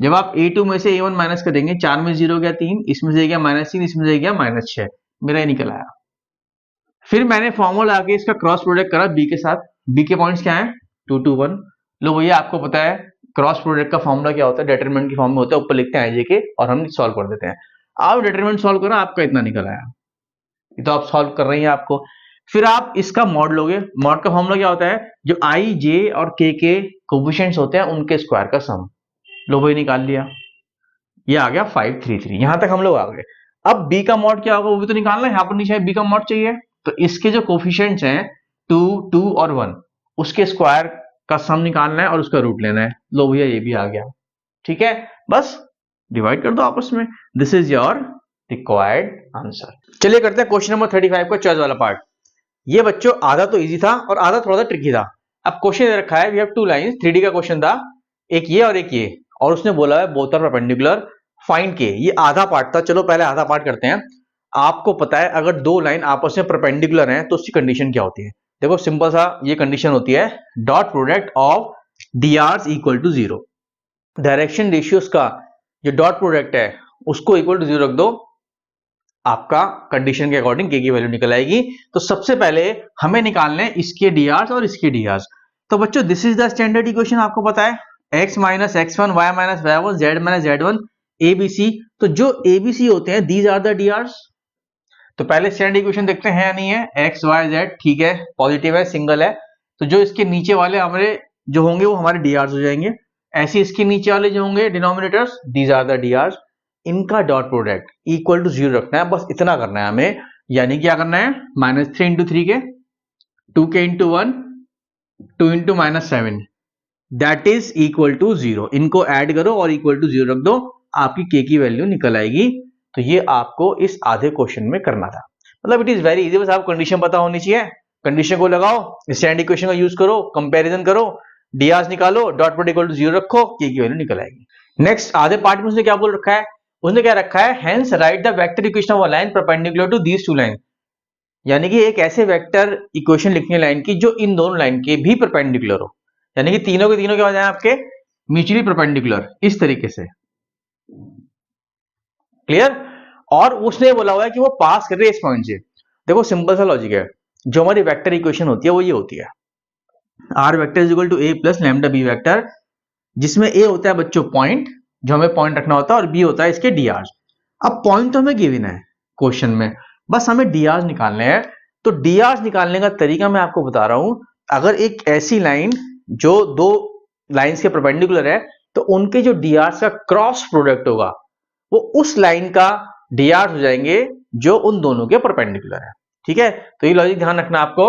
जब आप A2 में से A1 माइनस करेंगे, 4 में 0 गया 3, इसमें से गया -3, इसमें से गया -6, मेरा ये निकल आया। फिर मैंने फॉर्मूला आके इसका क्रॉस प्रोडक्ट करा B के साथ। B के पॉइंट्स क्या है, 2 2 1। लो भैया, आपको पता है क्रॉस प्रोडक्ट का फॉर्मूला क्या होता है, डिटरमिनेंट की फॉर्म में होता है, ऊपर लिखते हैं IJ के, और हम सॉल्व कर देते हैं। आप डिटरमिनेंट सॉल्व करो, आपका इतना निकल आया, ये तो आप सॉल्व कर रही हैं आपको। फिर आप इसका मॉड लोगे, मॉड का फॉर्मूला क्या होता है, जो I, J और K के कोफिशिएंट्स होते हैं उनके स्क्वायर का सम। लो भाई निकाल लिया, ये आ गया 533, यहां तक हम लोग आ गए। अब B का मॉड क्या होगा, वो भी तो निकालना है, यहाँ पर नीचे B का मॉड चाहिए, तो इसके जो कोफिशिएंट्स हैं 2 2 और 1, उसके स्क्वायर का सम निकालना है और उसका रूट लेना है। लो भैया ये भी आ गया। ठीक है, बस डिवाइड कर दो आपस में, this is your required answer. चलिए करते हैं क्वेश्चन नंबर 35 का चॉइस वाला पार्ट। ये बच्चों आधा तो इजी था और आधा थोड़ा सा ट्रिकी था। अब क्वेश्चन दे रखा है, वी हैव 2 लाइंस, 3D का क्वेश्चन था, एक ये और एक ये, और उसने बोला है बोथ आर परपेंडिकुलर, फाइंड के। ये आधा पार्ट था, चलो पहले आधा पार्ट करते हैं। आपको पता है अगर दो लाइन आपस में परपेंडिकुलर हैं तो उसकी कंडीशन क्या होती है। देखो सिंपल सा ये कंडीशन होती है, dot product of dr equal to 0। Direction ratios का जो डॉट प्रोडक्ट है उसको इक्वल टू 0 रख दो, आपका कंडीशन के अकॉर्डिंग के की वैल्यू निकल आएगी। तो सबसे पहले हमें निकालने हैं इसके डीआर्स और इसके डीआर्स। तो बच्चों this is the standard equation, आपको पता है x minus x1, y minus y1, z minus z1, ABC तो जो एबीसी होते हैं दीज आर द डीआरस। तो पहले स्टैंडर्ड इक्वेशन देखते हैं या नहीं है, एक्स वाई जेड, ठीक है, पॉजिटिव है, सिंगल है, तो जो इसके नीचे वाले हमारे जो होंगे वो हमारे डीआरस हो जाएंगे। ऐसे इसके नीचे वाले जो होंगे denominators, these are the DRs. इनका डॉट प्रोडक्ट इक्वल टू 0 रखना है, बस इतना करना है हमें। यानी क्या करना है, -3 इंटू 3 के, 2 के into 1, 2 into -7, that is equal to 0। इनको ऐड करो और इक्वल टू 0 रख दो, आपकी के की वैल्यू निकल आएगी। तो ये आपको इस आधे क्वेश्चन में करना था। मतलब इट इज वेरी इजी, बस आपको कंडीशन पता होनी चाहिए। कंडीशन को लगाओ, स्टैंडर्ड इक्वेशन का यूज करो, कंपैरिजन करो, डीआर निकालो, डॉट प्रोडक्ट इक्वल टू 0 रखो, के की वैल्यू निकल आएगी। नेक्स्ट आधे पार्ट में उसने क्या बोल रखा है, उसने क्या रखा है, hence write the vector equation of a line perpendicular to these two line. यानी कि एक ऐसे वेक्टर इक्वेशन लिखनी लाइन की जो इन दोनों लाइन के भी परपेंडिकुलर हो, यानी कि तीनों के तीनों क्या हो जाए आपके म्यूचुअली परपेंडिकुलर, इस तरीके से। क्लियर। और उसने बोला हुआ है कि वो पास कर रहे हैं इस पॉइंट से। देखो सिंपल सा लॉजिक है, जो हमारी वेक्टर इक्वेशन होती है वो ये होती है, r vector is equal to a plus lambda b vector, जिसमें ए होता है बच्चों पॉइंट, जो हमें पॉइंट रखना होता है, और बी होता है इसके डीआर। अब पॉइंट तो हमें गिवन है क्वेश्चन में, बस हमें डीआर निकालने हैं। तो डीआर निकालने का तरीका मैं आपको बता रहा हूं। अगर एक ऐसी लाइन जो दो लाइंस के परपेंडिकुलर है, तो उनके जो डीआर का क्रॉस प्रोडक्ट होगा वो उस लाइन का डीआर हो जाएंगे जो उन दोनों के परपेंडिकुलर है। ठीक है, तो ये लॉजिक ध्यान रखना आपको।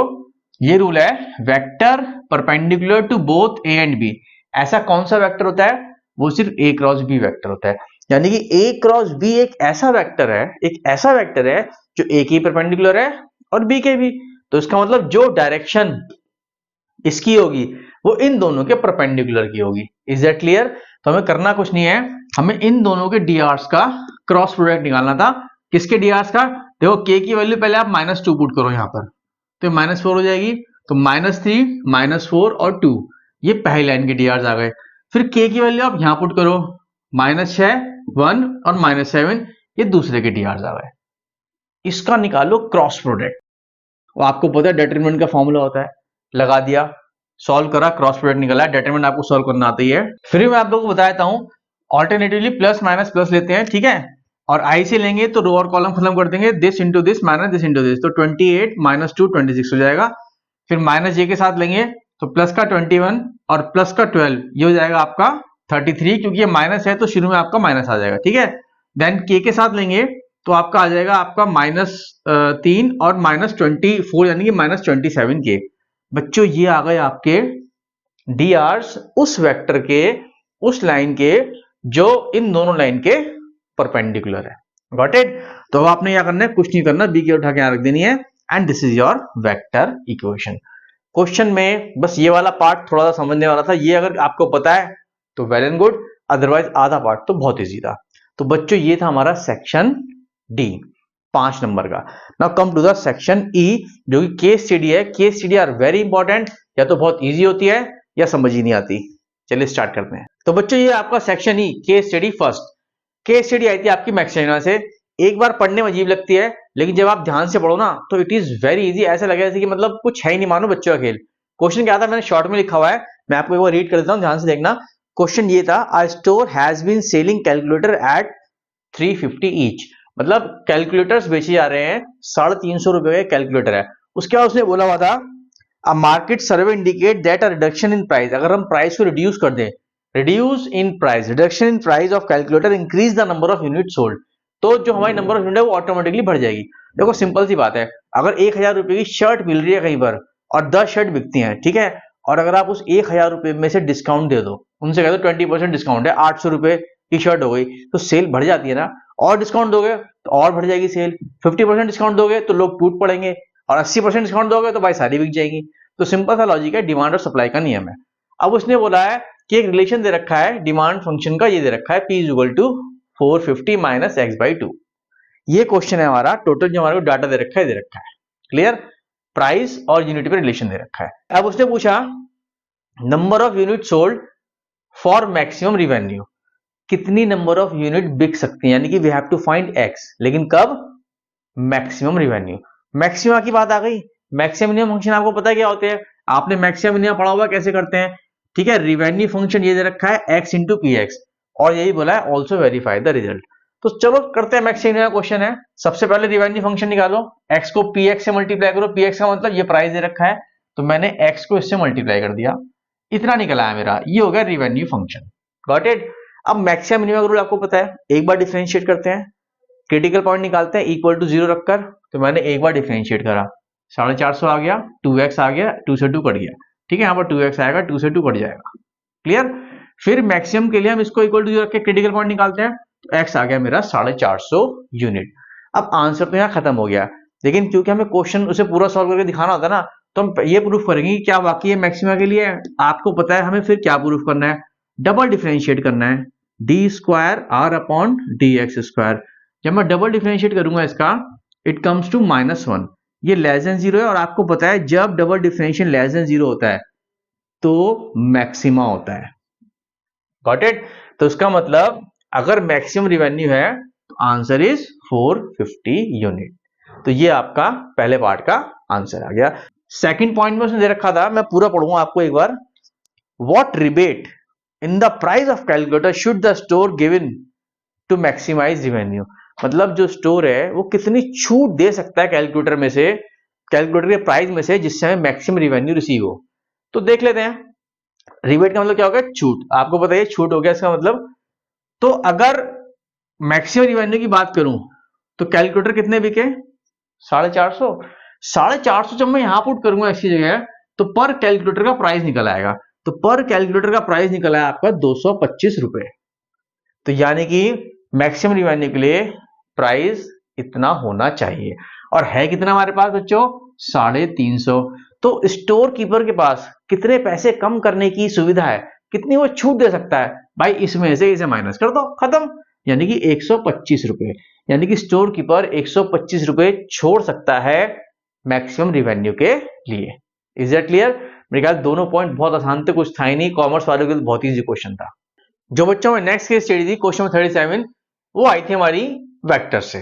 ये रूल है, vector perpendicular to both a and b. ऐसा कौन सा वेक्टर होता है, वो सिर्फ ए क्रॉस बी वेक्टर होता है। यानी कि ए क्रॉस बी एक ऐसा वेक्टर है, एक ऐसा वेक्टर है जो ए के परपेंडिकुलर है और बी के भी। तो इसका मतलब जो डायरेक्शन इसकी होगी वो इन दोनों के परपेंडिकुलर की होगी। Is that clear. तो हमें करना कुछ नहीं है, हमें इन दोनों के डीआर्स का क्रॉस प्रोडक्ट निकालना था। किसके डीआर्स का, देखो के की वैल्यू पहले आप -2 पुट करो यहां पर, तो -4 हो जाएगी। तो -3, -4 और 2, ये पहली लाइन के डीआर्स आ गए। फिर के की वैल्यू आप यहां पुट करो, -6, 1 और -7, ये दूसरे के डीआर्स आ गए। इसका निकालो क्रॉस प्रोडक्ट। आपको पता है डिटरमिनेंट का फॉर्मूला होता है, लगा दिया, सॉल्व करा, क्रॉस प्रोडक्ट निकला। डिटरमिनेंट आपको सॉल्व करना आता ही है। फिर मैं आप लोगों को बता देता हूं, ऑल्टरनेटिवली प्लस माइनस प्लस लेते हैं, ठीक है, और आई से लेंगे तो रो और कॉलम खत्म कर देंगे, this into this minus this into this, तो 28 -2 26 हो जाएगा। फिर माइनस जे के साथ लेंगे तो प्लस का 21 और प्लस का 12, ये हो जाएगा आपका 33, क्योंकि ये माइनस है तो शुरू में आपका माइनस आ जाएगा। ठीक है, देन के साथ लेंगे तो आपका आ जाएगा आपका -3 और -24, यानी कि -27 के। बच्चों ये आ गए आपके डीआर्स उस वेक्टर के, उस लाइन के जो इन दोनों लाइन के परपेंडिकुलर है। Got it. तो आपने क्या करना है, कुछ नहीं करना, बी की उठा के यहां रख देनी है, and this is your vector equation. Question में बस ये वाला पार्ट थोड़ा सा समझने वाला था, ये अगर आपको पता है तो वेल एंड गुड, अदरवाइज आधा पार्ट तो बहुत इजी था। तो बच्चों ये था हमारा सेक्शन डी, 5 नंबर का। Now come to the section E, जो कि केस स्टडी है। Case study are very important, या तो बहुत इजी होती है या समझ ही नहीं आती। चलिए स्टार्ट करते हैं। तो बच्चों ये आपका section E, case study first. Case study आई थी आपकी मैक्स से। एक बार पढ़ने में अजीब लगती है, लेकिन जब आप ध्यान से पढ़ो ना तो इट इज वेरी इजी। ऐसा लगेगा जैसे कि मतलब कुछ है ही नहीं, मानो बच्चों का खेल। क्वेश्चन क्या था, मैंने शॉर्ट में लिखा हुआ है, मैं आपको एक बार रीड कर देता हूं, ध्यान से देखना। क्वेश्चन ये था, a store has been selling calculator at 350 each. मतलब कैलकुलेटर्स बेचे जा रहे हैं, 350 रुपए का कैलकुलेटर है। उसके बाद उसने बोला हुआ था, a market survey indicate that a reduction in price. अगर हम प्राइस को रिड्यूस कर दें, reduce in price, reduction in price of calculator increase the number of unit sold, तो जो हमारी नंबर ऑफ यूनिट है वो ऑटोमेटिकली बढ़ जाएगी। देखो सिंपल सी बात है, अगर 1000 रुपए की शर्ट मिल रही है कहीं पर और 10 शर्ट बिकती हैं, ठीक है, और अगर आप उस 1000 रुपए में से डिस्काउंट दे दो, उनसे कह दो 20% डिस्काउंट है, 800 रुपए की शर्ट हो गई, तो सेल बढ़ जाती है ना। और डिस्काउंट दोगे तो और बढ़ जाएगी सेल। 50% डिस्काउंट दोगे तो लोग टूट पड़ेंगे, और 80% डिस्काउंट दोगे तो भाई सारी बिक जाएंगी। तो सिंपल सा लॉजिक है, डिमांड और सप्लाई का नियम है। अब उसने बोला है कि एक रिलेशन दे रखा है डिमांड फंक्शन का, ये दे रखा है P is equal to 450 minus x/2। ये क्वेश्चन है हमारा, टोटल जो हमारे को डाटा दे रखा है, दे रखा है। क्लियर, प्राइस और यूनिट पे रिलेशन दे रखा है। अब उसने पूछा number of unit sold for maximum revenue, कितनी नंबर ऑफ यूनिट बिक सकती है, यानी कि we have to find x, लेकिन कब, मैक्सिमम रिवेन्यू। मैक्सिमा की बात आ गई। मैक्सिमम मिनिमम फंक्शन आपको पता है क्या होते हैं, आपने मैक्सिमम मिनिमम पढ़ा हुआ, कैसे करते हैं, ठीक है। रिवेन्यू फंक्शन ये दे रखा है x इंटू पी एक्स, और यही बोला है ऑल्सो वेरीफाई द रिजल्ट। तो चलो करते हैं मैक्सिमम का क्वेश्चन है। सबसे पहले रिवेन्यू फंक्शन निकालो, x को px से मल्टीप्लाई करो, px का मतलब ये प्राइस दे रखा है तो मैंने x को इससे मल्टीप्लाई कर दिया, इतना निकला है मेरा, ये हो गया रिवेन्यू फंक्शन। Got it. अब मैक्सिमम मिनिमम रूल आपको पता है, एक बार डिफरेंशिएट करते हैं, क्रिटिकल पॉइंट निकालते हैं इक्वल टू 0 रखकर, तो मैंने एक बार डिफरेंशिएट करा, 450 आ गया, 2x आ गया, 2 से 2 कट गया, ठीक है, यहाँ पर 2x आएगा, 2 से 2 कट जाएगा, क्लियर। फिर मैक्सिमम के लिए हम इसको इक्वल टू 0 रख के क्रिटिकल पॉइंट निकालते हैं, तो x आ गया मेरा 450 यूनिट। अब आंसर तो यहाँ खत्म हो गया, लेकिन क्योंकि हमें क्वेश्चन उसे पूरा सॉल्व करके दिखाना होता है ना, तो हम ये प्रूफ करेंगे कि क्या वाकई मैक्सिमा के लिए है। आपको पता है हमें फिर क्या प्रूफ करना है, डबल डिफरेंशिएट करना है, d square r upon d x square. जब मैं डबल डिफरेंशिएट करूंगा इसका, इट कम्स टू -1, ये लेस देन 0 है, और आपको पता है जब डबल डिफरेंशिएशन लेस देन 0 होता है तो मैक्सिमा होता है। Got it. तो इसका मतलब अगर मैक्सिमम रिवेन्यू है तो आंसर इज 450 यूनिट। तो ये आपका पहले पार्ट का आंसर आ गया। सेकंड पॉइंट में उसने दे रखा था, मैं पूरा पढ़ूंगा आपको एक बार। What rebate in the price of calculator should the store given to maximise revenue. मतलब जो स्टोर है वो कितनी छूट दे सकता है कैलकुलेटर में से, कैलकुलेटर के प्राइस में से, जिससे हमें मैक्सिमम रिवेन्यू रिसीव हो। तो देख लेते हैं, रिबेट का मतलब क्या होगा, छूट। आपको पता है छूट हो गया इसका मतलब। तो अगर मैक्सिमम रिवेन्यू की बात करूं तो कैलकुलेटर कितने बिके, 450। 450 जब मैं यहां पुट करूंगा इसकी जगह, तो पर कैलकुलेटर का प्राइस निकल आएगा। तो पर कैलकुलेटर का प्राइस निकला है आपका 225 रुपए। तो यानी कि मैक्सिमम रिवेन्यू के लिए प्राइस इतना होना चाहिए, और है कितना हमारे पास बच्चों, 350। तो स्टोर कीपर के पास कितने पैसे कम करने की सुविधा है, कितनी वो छूट दे सकता है भाई, इसमें से इसे माइनस कर दो, खत्म। यानी कि 125 रुपए, यानी कि स्टोर कीपर 125 रुपए छोड़ सकता है मैक्सिमम रिवेन्यू के लिए। Is that clear. मेरे ख्याल दोनों पॉइंट बहुत आसान थे, कुछ था ही नहीं, कॉमर्स वालों के लिए बहुत इजी क्वेश्चन था। जो बच्चों में नेक्स्ट केस स्टडी थी क्वेश्चन 37, वो आई थी हमारी वेक्टर से।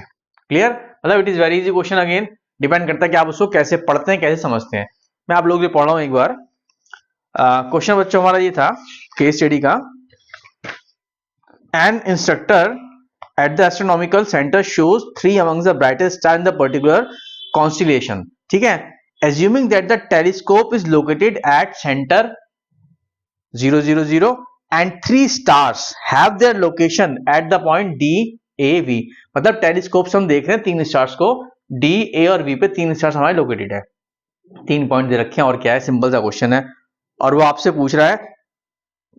क्लियर, मतलब it is very easy question, again depend करता है कि आप उसको कैसे पढ़ते हैं, कैसे समझते हैं। मैं आप लोगों को पढ़ रहा हूं एक बार। क्वेश्चन बच्चों हमारा ये था केस स्टडी का, N instructor at the astronomical centre shows 3 among the brightest star in the particular constellation। ठीक है, assuming that the telescope is located at center 000 and 3 stars have their location at the point D, A, V। मतलब टेलीस्कोप से हम देख रहे हैं 3 स्टार्स को, D, A और V पे 3 स्टार्स हमारे लोकेटेड है, 3 पॉइंट दे रखे हैं, और क्या है, सिंपल सा क्वेश्चन है। और वो आपसे पूछ रहा है,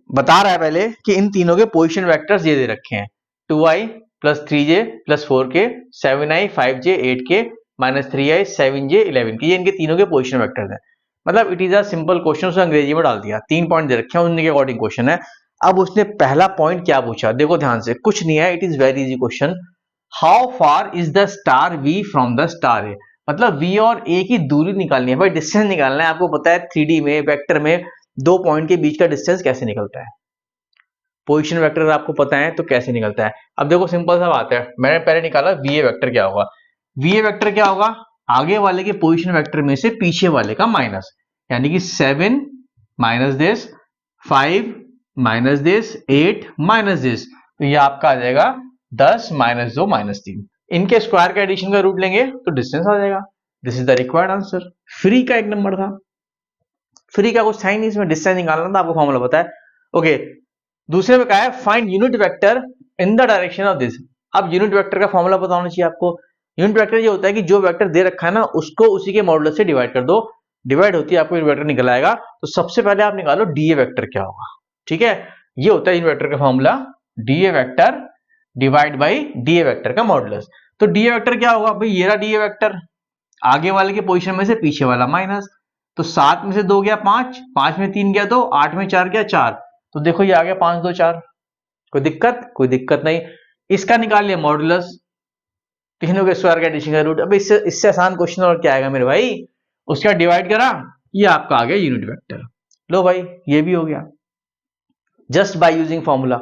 बता रहा है पहले कि इन तीनों के पोजीशन वेक्टर्स ये दे रखे हैं, 2i + 3j + 4k, 7i 5j 8k, -3i 7j 11k, ये इनके तीनों के पोजीशन वेक्टर्स हैं। मतलब it is a simple question, उसने अंग्रेजी में डाल दिया, 3 पॉइंट दे रखे हैं, उनके अकॉर्डिंग क्वेश्चन है। अब उसने पहला पॉइंट क्या पूछा, देखो ध्यान से, कुछ नहीं है, it is very easy question. How far is the star V from the star A। मतलब V और A की दूरी निकालनी है भाई, डिस्टेंस निकालना है। आपको पता है 3D में, वेक्टर में, 2 पॉइंट के बीच का डिस्टेंस कैसे निकलता है, पोजीशन वेक्टर आपको पता है तो कैसे निकलता है। अब देखो सिंपल सा बात है, मैंने पहले निकाला VA वेक्टर क्या होगा। VA वेक्टर क्या होगा, आगे वाले के पोजीशन वेक्टर में से पीछे वाले का माइनस, यानी कि 7 minus this, 5 minus this, 8 minus this, तो ये आपका आ जाएगा 10 माइनस 2 माइनस 3। इनके स्क्वायर का एडिशन का रूट लेंगे तो डिस्टेंस आ जाएगा। This is the required answer. Free का एक नंबर था, फ्री का कुछ था ही नहीं, इसमें डिस्टेंस निकालना था, आपको फॉर्मूला पता है। ओके, दूसरे में क्या है, find unit vector in the direction of this. अब यूनिट वेक्टर का फॉर्मूला पता होना चाहिए आपको। यूनिट वेक्टर ये होता है कि जो वेक्टर दे रखा है ना, उसको उसी के मॉडुलस से डिवाइड कर दो, डिवाइड होती है, आपको यूनिट वेक्टर निकल आएगा। तो सबसे पहले आप निकालो डीए वेक्टर क्या होगा। ठीक है, ये होता है यूनिट वेक्टर का formula, DA vector divide by DA vector का मॉडुलस। तो डीए वेक्टर क्या होगा भाई, ये रहा डीए वेक्टर, आगे वाले के पोजीशन में से पीछे वाला माइनस, तो 7 में से 2 गया 5, 5 में 3 गया 2, 8 में 4 गया 4, तो देखो ये आ गया 5 2 4। कोई दिक्कत, कोई दिक्कत नहीं। इसका निकाल लिया मॉडुलस, तीनों के स्क्वायर का एडिशन का रूट। अब इससे आसान क्वेश्चन और क्या आएगा मेरे भाई, उसका डिवाइड करा, ये आपका आ गया यूनिट वेक्टर। लो भाई ये भी हो गया जस्ट बाय यूजिंग फॉर्मूला।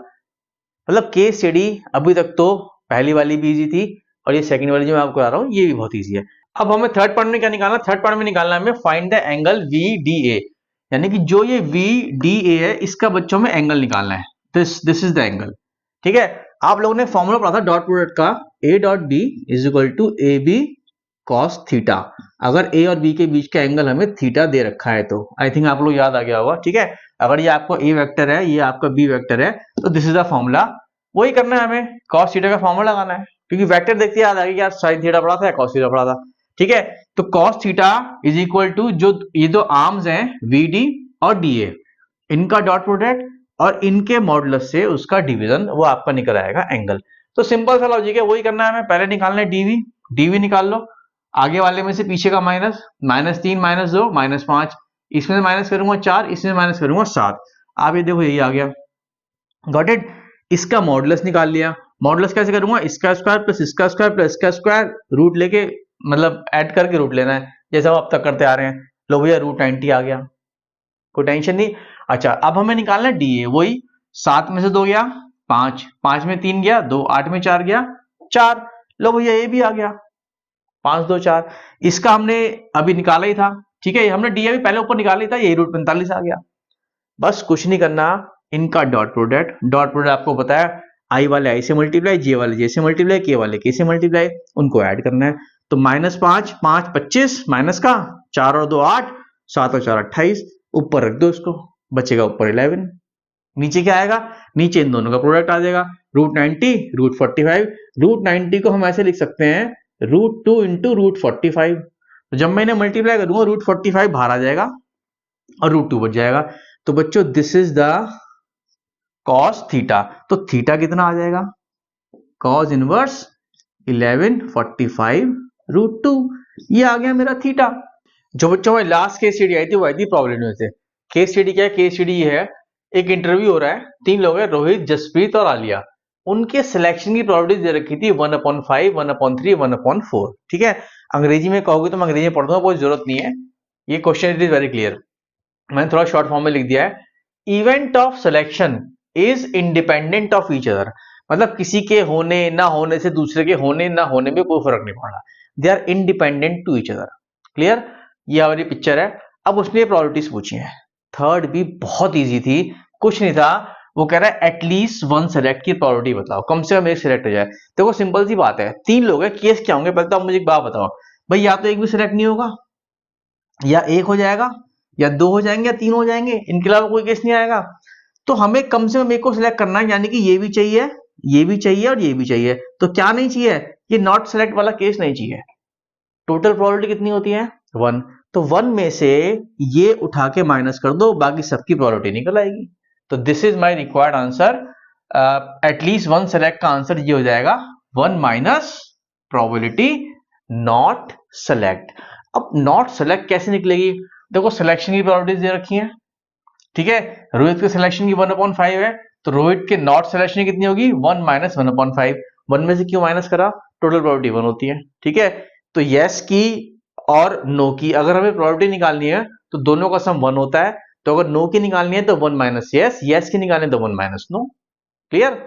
मतलब केस स्टडी अभी तक तो पहली वाली भी इजी थी, और ये सेकंड वाली जो मैं आपको बता रहा हूं ये भी बहुत इजी है। अब हमें थर्ड पार्ट में क्या निकालना, थर्ड पार्ट में निकालना हमें फाइंड द एंगल VDA, यानी कि जो ये VDA है इसका बच्चों में एंगल निकालना है। This is the angle. ठीक है, आप लोगों ने फॉर्मूला पढ़ा था डॉट प्रोडक्ट का, a dot b is equal to a b cos theta. अगर ए और बी के बीच का एंगल हमें थीटा दे रखा है तो आई थिंक आप लोग याद आ गया होगा, ठीक है। अगर ये आपको ए वेक्टर है, ये आपका बी वेक्टर है, तो दिस इज द फॉर्मूला। वही करना है हमें, कॉस थीटा का फॉर्मूला लगाना है, क्योंकि वेक्टर देखते याद आ गया कि यार साइन थीटा पढ़ा था या कॉस थीटा पढ़ा था, ठीक है। तो cos theta is equal to जो ये दो आर्म्स हैं वी डी और डी ए, इनका डॉट प्रोडक्ट और इनके मॉडुलस से उसका डिवीजन, वो आपका निकल आएगा एंगल। तो सिंपल सा लॉजिक है, वही करना है हमें। पहले निकालना है डीवी, डीवी निकाल लो, आगे वाले में से पीछे का माइनस, -3 -2 -5, इसमें से माइनस करूंगा 4, इसमें माइनस करूंगा 7। आप ये देखो यही आ गया, गॉट इट। इसका मॉडुलस निकाल लिया। मॉडुलस कैसे करूंगा, इसका स्क्वायर प्लस इसका स्क्वायर प्लस इसका स्क्वायर, रूट लेके मतलब ऐड करके रूट लेना है, जैसा हम अब तक करते आ रहे हैं। लो भैया √90 आ गया, कोई टेंशन नहीं। अच्छा अब हमें निकालना है डी ए, वही 7 में से 2 गया 5, 5 में 3 गया 2, 8 में 4 गया 4। लो भैया ये भी आ गया 5 2 4। इसका हमने अभी निकाला ही था, ठीक है, हमने डी ए भी पहले ऊपर निकाला ही था, यही √45 आ गया। बस कुछ नहीं करना, इनका डॉट प्रोडक्ट, डॉट प्रोडक्ट आपको पता है आई वाले आई से मल्टीप्लाई, जे वाले जे से मल्टीप्लाई, के वाले के से मल्टीप्लाई, उनको ऐड करना है। तो -5 5 25 माइनस का 4 और 2 8, 7 और 4 28, ऊपर रख दो इसको, बचेगा ऊपर 11। नीचे क्या आएगा, नीचे इन दोनों का प्रोडक्ट आ जाएगा √90 √45। √90 को हम ऐसे लिख सकते हैं √2 इंटू √45। तो जब मैं इन्हें मल्टीप्लाई करूंगा √45 बाहर आ जाएगा और √2 बच जाएगा। तो बच्चों this is the cos theta. तो थीटा कितना आ जाएगा, कॉस इनवर्स 1145 √2, ये आ गया मेरा थीटा। जो बच्चों में लास्ट केस स्टडी आई थी वो आई थी प्रोबेबिलिटी में से। केस स्टडी क्या है, केस स्टडी ये है, एक इंटरव्यू हो रहा है, 3 लोग हैं, रोहित जसप्रीत और आलिया। उनके सिलेक्शन की प्रोबेबिलिटी दे रखी थी 1/5 1/3 1/4, ठीक है। अंग्रेजी में कहोगे तो मैं अंग्रेजी में पढ़ दूंगा, कोई जरूरत नहीं है, ये question it is very clear, मैंने थोड़ा शॉर्ट फॉर्म में लिख दिया है। Event of selection is independent of each other, मतलब किसी के होने ना होने से दूसरे के होने ना होने में कोई फर्क नहीं पड़ रहा, they are independent to each other. Clear, ये हमारी पिक्चर है। अब उसने प्रोबेबिलिटीज पूछी है। थर्ड भी बहुत इजी थी, कुछ नहीं था, वो कह रहा है एटलीस्ट 1 सेलेक्ट की प्रोबेबिलिटी बताओ, कम से कम एक सिलेक्ट हो जाए। देखो सिंपल सी बात है, 3 लोग हैं, केस क्या होंगे पहले तो आप मुझे एक बात बताओ भाई, या तो एक भी सिलेक्ट नहीं होगा, या एक हो जाएगा, या 2 हो जाएंगे, या 3 हो जाएंगे, इनके अलावा कोई केस नहीं आएगा। तो हमें कम से कम एक को सिलेक्ट करना है, यानी कि ये भी चाहिए, ये भी चाहिए और ये भी चाहिए। तो क्या नहीं चाहिए, ये नॉट सेलेक्ट वाला केस नहीं चाहिए। टोटल प्रोबेबिलिटी कितनी होती है 1, तो 1 में से ये उठा के माइनस कर दो, बाकी सबकी प्रोबेबिलिटी निकल आएगी। तो this is my required answer, at least 1 select का आंसर ये हो जाएगा 1 माइनस प्रोबेबिलिटी नॉट सेलेक्ट। अब नॉट सेलेक्ट कैसे निकलेगी, देखो सिलेक्शन की प्रोबेबिलिटीज दे रखी है, ठीक है। रोहित के सिलेक्शन की 1/5 है, तो रोहित के नॉट सिलेक्शन की कितनी होगी 1 माइनस 1/5। 1 में से क्यों माइनस करा, टोटल प्रोबेबिलिटी 1 होती है, ठीक है। तो यस की और नो की अगर हमें प्रोबेबिलिटी निकालनी है तो दोनों का सम 1 होता है। तो अगर नो की निकालनी है तो 1 माइनस यस, यस की निकालनी है तो 1 माइनस नो। क्लियर।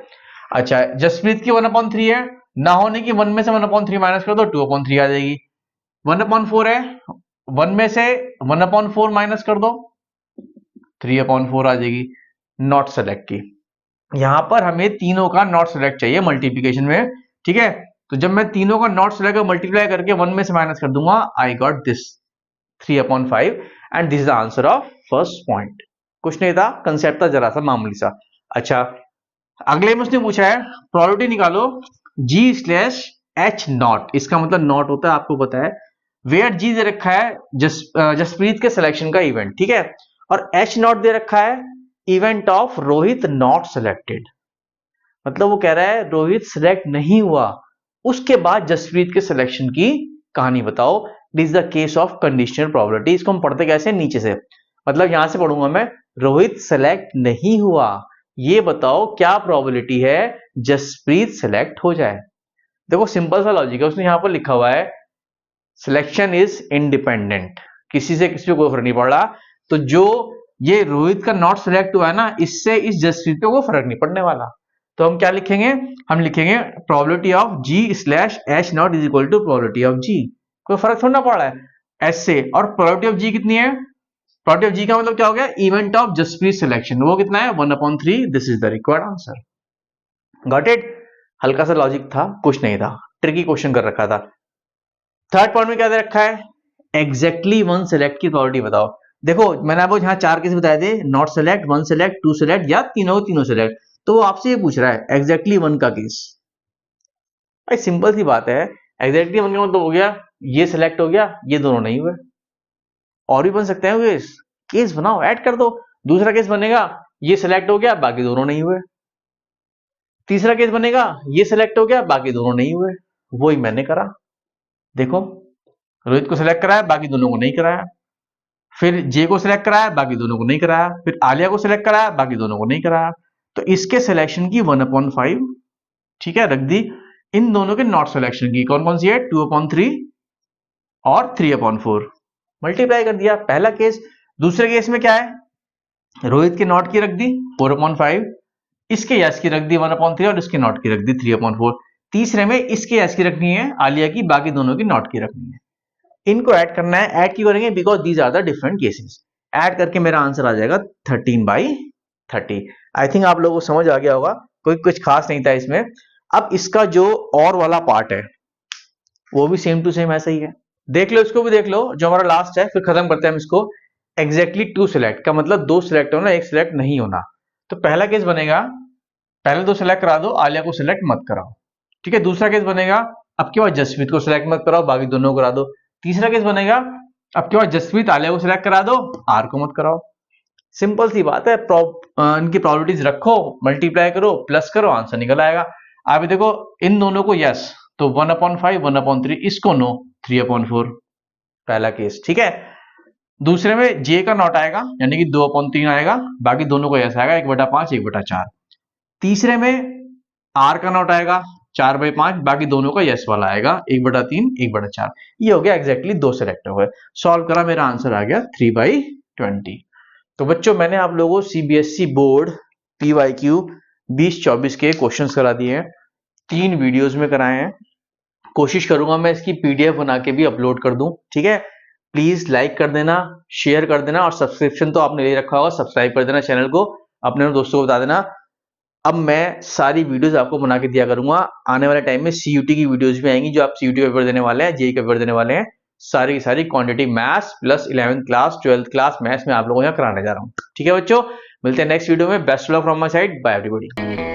अच्छा जसप्रीत की 1/3 है, ना होने की 1 में से 1/3 माइनस कर दो 2/3 आ जाएगी। 1/4 है, 1 में से 1/4 माइनस कर दो 3/4 आ जाएगी। नॉट सेलेक्ट की, यहां पर हमें तीनों का नॉट सेलेक्ट चाहिए मल्टीप्लीकेशन में, ठीक है। तो जब मैं तीनों का नॉट सेलेक्ट मल्टीप्लाई करके 1 में से माइनस कर दूंगा, I got this 3/5 and this is the answer of first point. कुछ नहीं था, कंसेप्ट था जरा सा मामूली सा। अच्छा अगले में उसने पूछा है प्रोबेबिलिटी निकालो G/H नॉट, इसका मतलब नॉट होता है आपको पता है, वेयर G दे रखा है जसप्रीत के सिलेक्शन का इवेंट, ठीक है, और H नॉट दे रखा है event of Rohit not selected. मतलब वो कह रहा है रोहित सिलेक्ट नहीं हुआ, उसके बाद जसप्रीत के सिलेक्शन की कहानी बताओ। This the case of conditional probability. इसको हम पढ़ते कैसे, नीचे से, मतलब यहां से पढ़ूंगा मैं, रोहित सिलेक्ट नहीं हुआ, ये बताओ क्या प्रोबेबिलिटी है जसप्रीत सिलेक्ट हो जाए। देखो सिंपल सा लॉजिक है, उसने यहां पर लिखा हुआ है सिलेक्शन इज इंडिपेंडेंट, किसी से किसी को कोई फर्क नहीं पड़ रहा। तो जो ये रोहित का नॉट सिलेक्ट हुआ है ना, इससे इस जसप्रीत को कोई फर्क नहीं पड़ने वाला। तो हम क्या लिखेंगे, हम लिखेंगे probability of G/H not is equal to probability of G, कोई फर्क थोड़ा ना पड़ रहा है एस से। और प्रोबेबिलिटी ऑफ G कितनी है, प्रोबेबिलिटी ऑफ G का मतलब क्या हो गया, इवेंट ऑफ जसप्रीत सिलेक्शन, वो कितना है 1/3। This is the required answer, got it. हल्का सा लॉजिक था, कुछ नहीं था, ट्रिकी क्वेश्चन कर रखा था। थर्ड पॉइंट में क्या दे रखा है, एग्जैक्टली वन सेलेक्ट की प्रोबेबिलिटी बताओ। देखो मैंने आपको यहाँ 4 केस बताए थे, not select, one select, two select या तीनों सेलेक्ट। तो वो आपसे ये पूछ रहा है एग्जैक्टली वन का केस। भाई सिंपल सी बात है, एग्जैक्टली वन का मतलब हो गया ये सिलेक्ट हो गया, ये दोनों नहीं हुए। और भी बन सकते हैं केस, केस बनाओ, ऐड कर दो। दूसरा केस बनेगा ये सिलेक्ट हो गया, बाकी दोनों नहीं हुए। तीसरा केस बनेगा ये सिलेक्ट हो गया, बाकी दोनों नहीं हुए। वही मैंने करा। देखो रोहित को सिलेक्ट कराया, बाकी दोनों को नहीं कराया। फिर जे को सिलेक्ट कराया, बाकी दोनों को नहीं कराया। फिर आलिया को सिलेक्ट कराया, बाकी दोनों को नहीं कराया। तो इसके सिलेक्शन की 1/5, ठीक है, रख दी। इन दोनों के नॉट सिलेक्शन की कौन कौन सी है, 2/3 और 3/4, मल्टीप्लाई कर दिया। पहला केस। दूसरे केस में क्या है, रोहित के नॉट की रख दी 4/5, इसके यस की रख दी 1/3 और इसके नॉट की रख दी 3/4। तीसरे में इसके यस की रखनी है आलिया की, बाकी दोनों की नॉट की रखनी है। इनको ऐड करना है, ऐड क्यों करेंगे, because these are the different cases. Add करके मेरा आंसर आ जाएगा 13/30। आई थिंक आप लोगों को समझ आ गया होगा, कोई कुछ खास नहीं था इसमें। अब इसका जो और वाला पार्ट है वो भी सेम टू सेम ऐसा ही है, देख लो, इसको भी देख लो, जो हमारा लास्ट है, फिर खत्म करते हैं हम इसको। एग्जैक्टली टू सिलेक्ट का मतलब दो सिलेक्ट होना, एक सिलेक्ट नहीं होना। तो पहला केस बनेगा पहले दो सिलेक्ट करा दो, आलिया को सिलेक्ट मत कराओ, ठीक है। दूसरा केस बनेगा अब के बाद जसप्रीत को सिलेक्ट मत कराओ, बाकी दोनों को करा दो। तीसरा केस बनेगा अब के बाद जसप्रीत आलिया को सिलेक्ट करा दो, आर को मत कराओ। सिंपल सी बात है, इनकी प्रोबेबिलिटीज रखो, मल्टीप्लाई करो, प्लस करो, आंसर निकल आएगा। आप देखो इन दोनों को यस, तो 1/5, 1/3, इसको नो, 3/4, पहला केस, ठीक है। दूसरे में जे का नॉट आएगा, यानी कि 2/3 आएगा, बाकी दोनों को यस आएगा, 1/5, 1/4। तीसरे में आर का नॉट आएगा 4/5, बाकी दोनों का यस वाला आएगा 1/3, 1/4। ये हो गया एग्जैक्टली दो सिलेक्ट हुए। सॉल्व करा, मेरा आंसर आ गया 3/20। तो बच्चों मैंने आप लोगों को सीबीएसई बोर्ड PYQ 2024 के क्वेश्चंस करा दिए हैं, 3 वीडियोस में कराए हैं। कोशिश करूंगा मैं इसकी PDF बना के भी अपलोड कर दूं, ठीक है। प्लीज लाइक कर देना, शेयर कर देना, और सब्सक्रिप्शन तो आपने ले रखा होगा, सब्सक्राइब कर देना चैनल को, अपने दोस्तों को बता देना। अब मैं सारी वीडियोस आपको बना के दिया करूंगा। आने वाले टाइम में CUT की वीडियोस भी आएंगी, जो आप CUT पेपर देने वाले हैं, JEE का पेपर देने वाले हैं। सारी की सारी quantity maths plus 11th class 12th class maths में आप लोगों को यहाँ कराने जा रहा हूँ, ठीक है बच्चों। मिलते हैं नेक्स्ट वीडियो में। Best luck from my side, bye everybody.